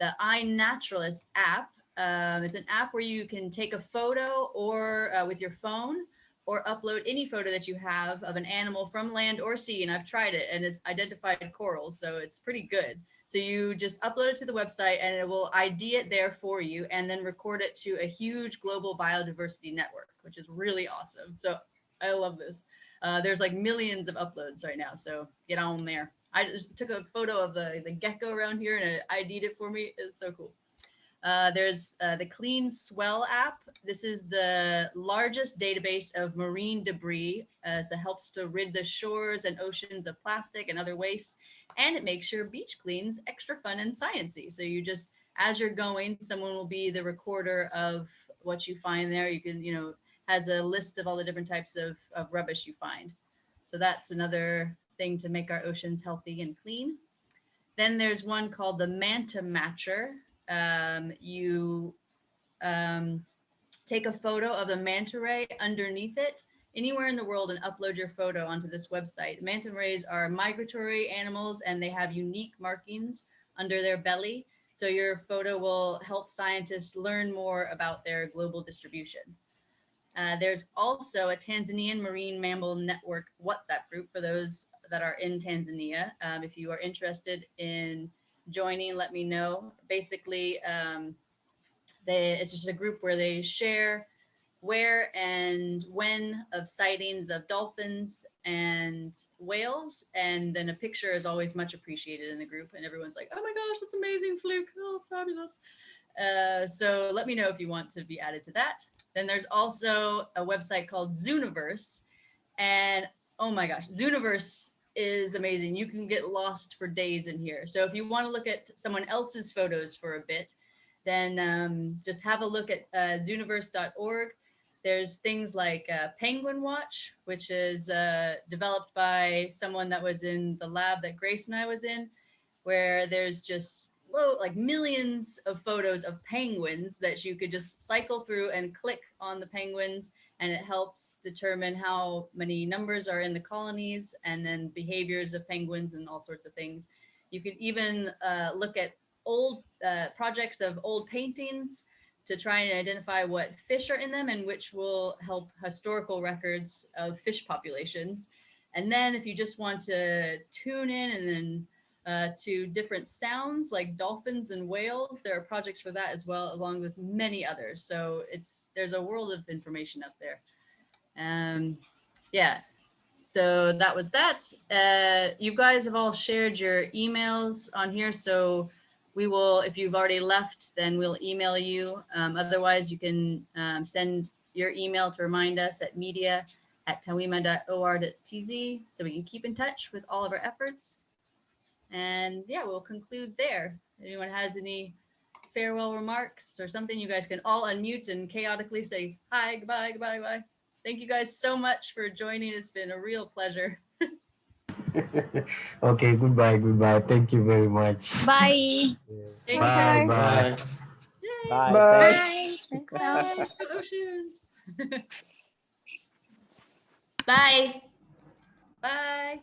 S1: The iNaturalist app, it's an app where you can take a photo or with your phone, or upload any photo that you have of an animal from land or sea. And I've tried it and it's identified corals, so it's pretty good. So you just upload it to the website and it will ID it there for you and then record it to a huge global biodiversity network, which is really awesome. So I love this. There's like millions of uploads right now, so get on there. I just took a photo of the gecko around here and it ID'd it for me. It's so cool. There's the CleanSwell app. This is the largest database of marine debris, so it helps to rid the shores and oceans of plastic and other waste, and it makes your beach cleans extra fun and sciencey. So you just, as you're going, someone will be the recorder of what you find there. You can, has a list of all the different types of rubbish you find. So that's another thing to make our oceans healthy and clean. Then there's one called the Manta Matcher. You take a photo of the manta ray underneath it anywhere in the world and upload your photo onto this website. Manta rays are migratory animals and they have unique markings under their belly. So your photo will help scientists learn more about their global distribution. There's also a Tanzanian Marine Mammal Network WhatsApp group for those that are in Tanzania. If you are interested in joining, let me know. Basically, it's just a group where they share where and when of sightings of dolphins and whales, and then a picture is always much appreciated in the group, and everyone's like, oh my gosh, that's amazing, Fluke, oh, it's fabulous. So let me know if you want to be added to that. Then there's also a website called Zooniverse, and oh my gosh, Zooniverse is amazing. You can get lost for days in here. So if you want to look at someone else's photos for a bit, then just have a look at zooniverse.org. There's things like Penguin Watch, which is developed by someone that was in the lab that Grace and I was in, where there's just like millions of photos of penguins that you could just cycle through and click on the penguins, and it helps determine how many numbers are in the colonies and then behaviors of penguins and all sorts of things. You could even look at old projects of old paintings to try and identify what fish are in them, and which will help historical records of fish populations. And then if you just want to tune in and then to different sounds like dolphins and whales, there are projects for that as well, along with many others. So there's a world of information up there. Yeah, so that was that. You guys have all shared your emails on here, so we will, if you've already left, then we'll email you. Otherwise, you can send your email to remind us at media@tawima.or.tz, so we can keep in touch with all of our efforts. And yeah, we'll conclude there. Anyone has any farewell remarks or something? You guys can all unmute and chaotically say hi, goodbye, goodbye, goodbye. Thank you guys so much for joining. It's been a real pleasure.
S9: Okay, goodbye, goodbye. Thank you very much.
S11: Bye.
S1: Take
S9: Bye,
S1: care.
S9: bye.
S1: Yay.
S7: Bye.
S10: Bye.
S7: Thank you.
S11: Bye.
S1: Oceans.
S3: Bye.
S1: Bye.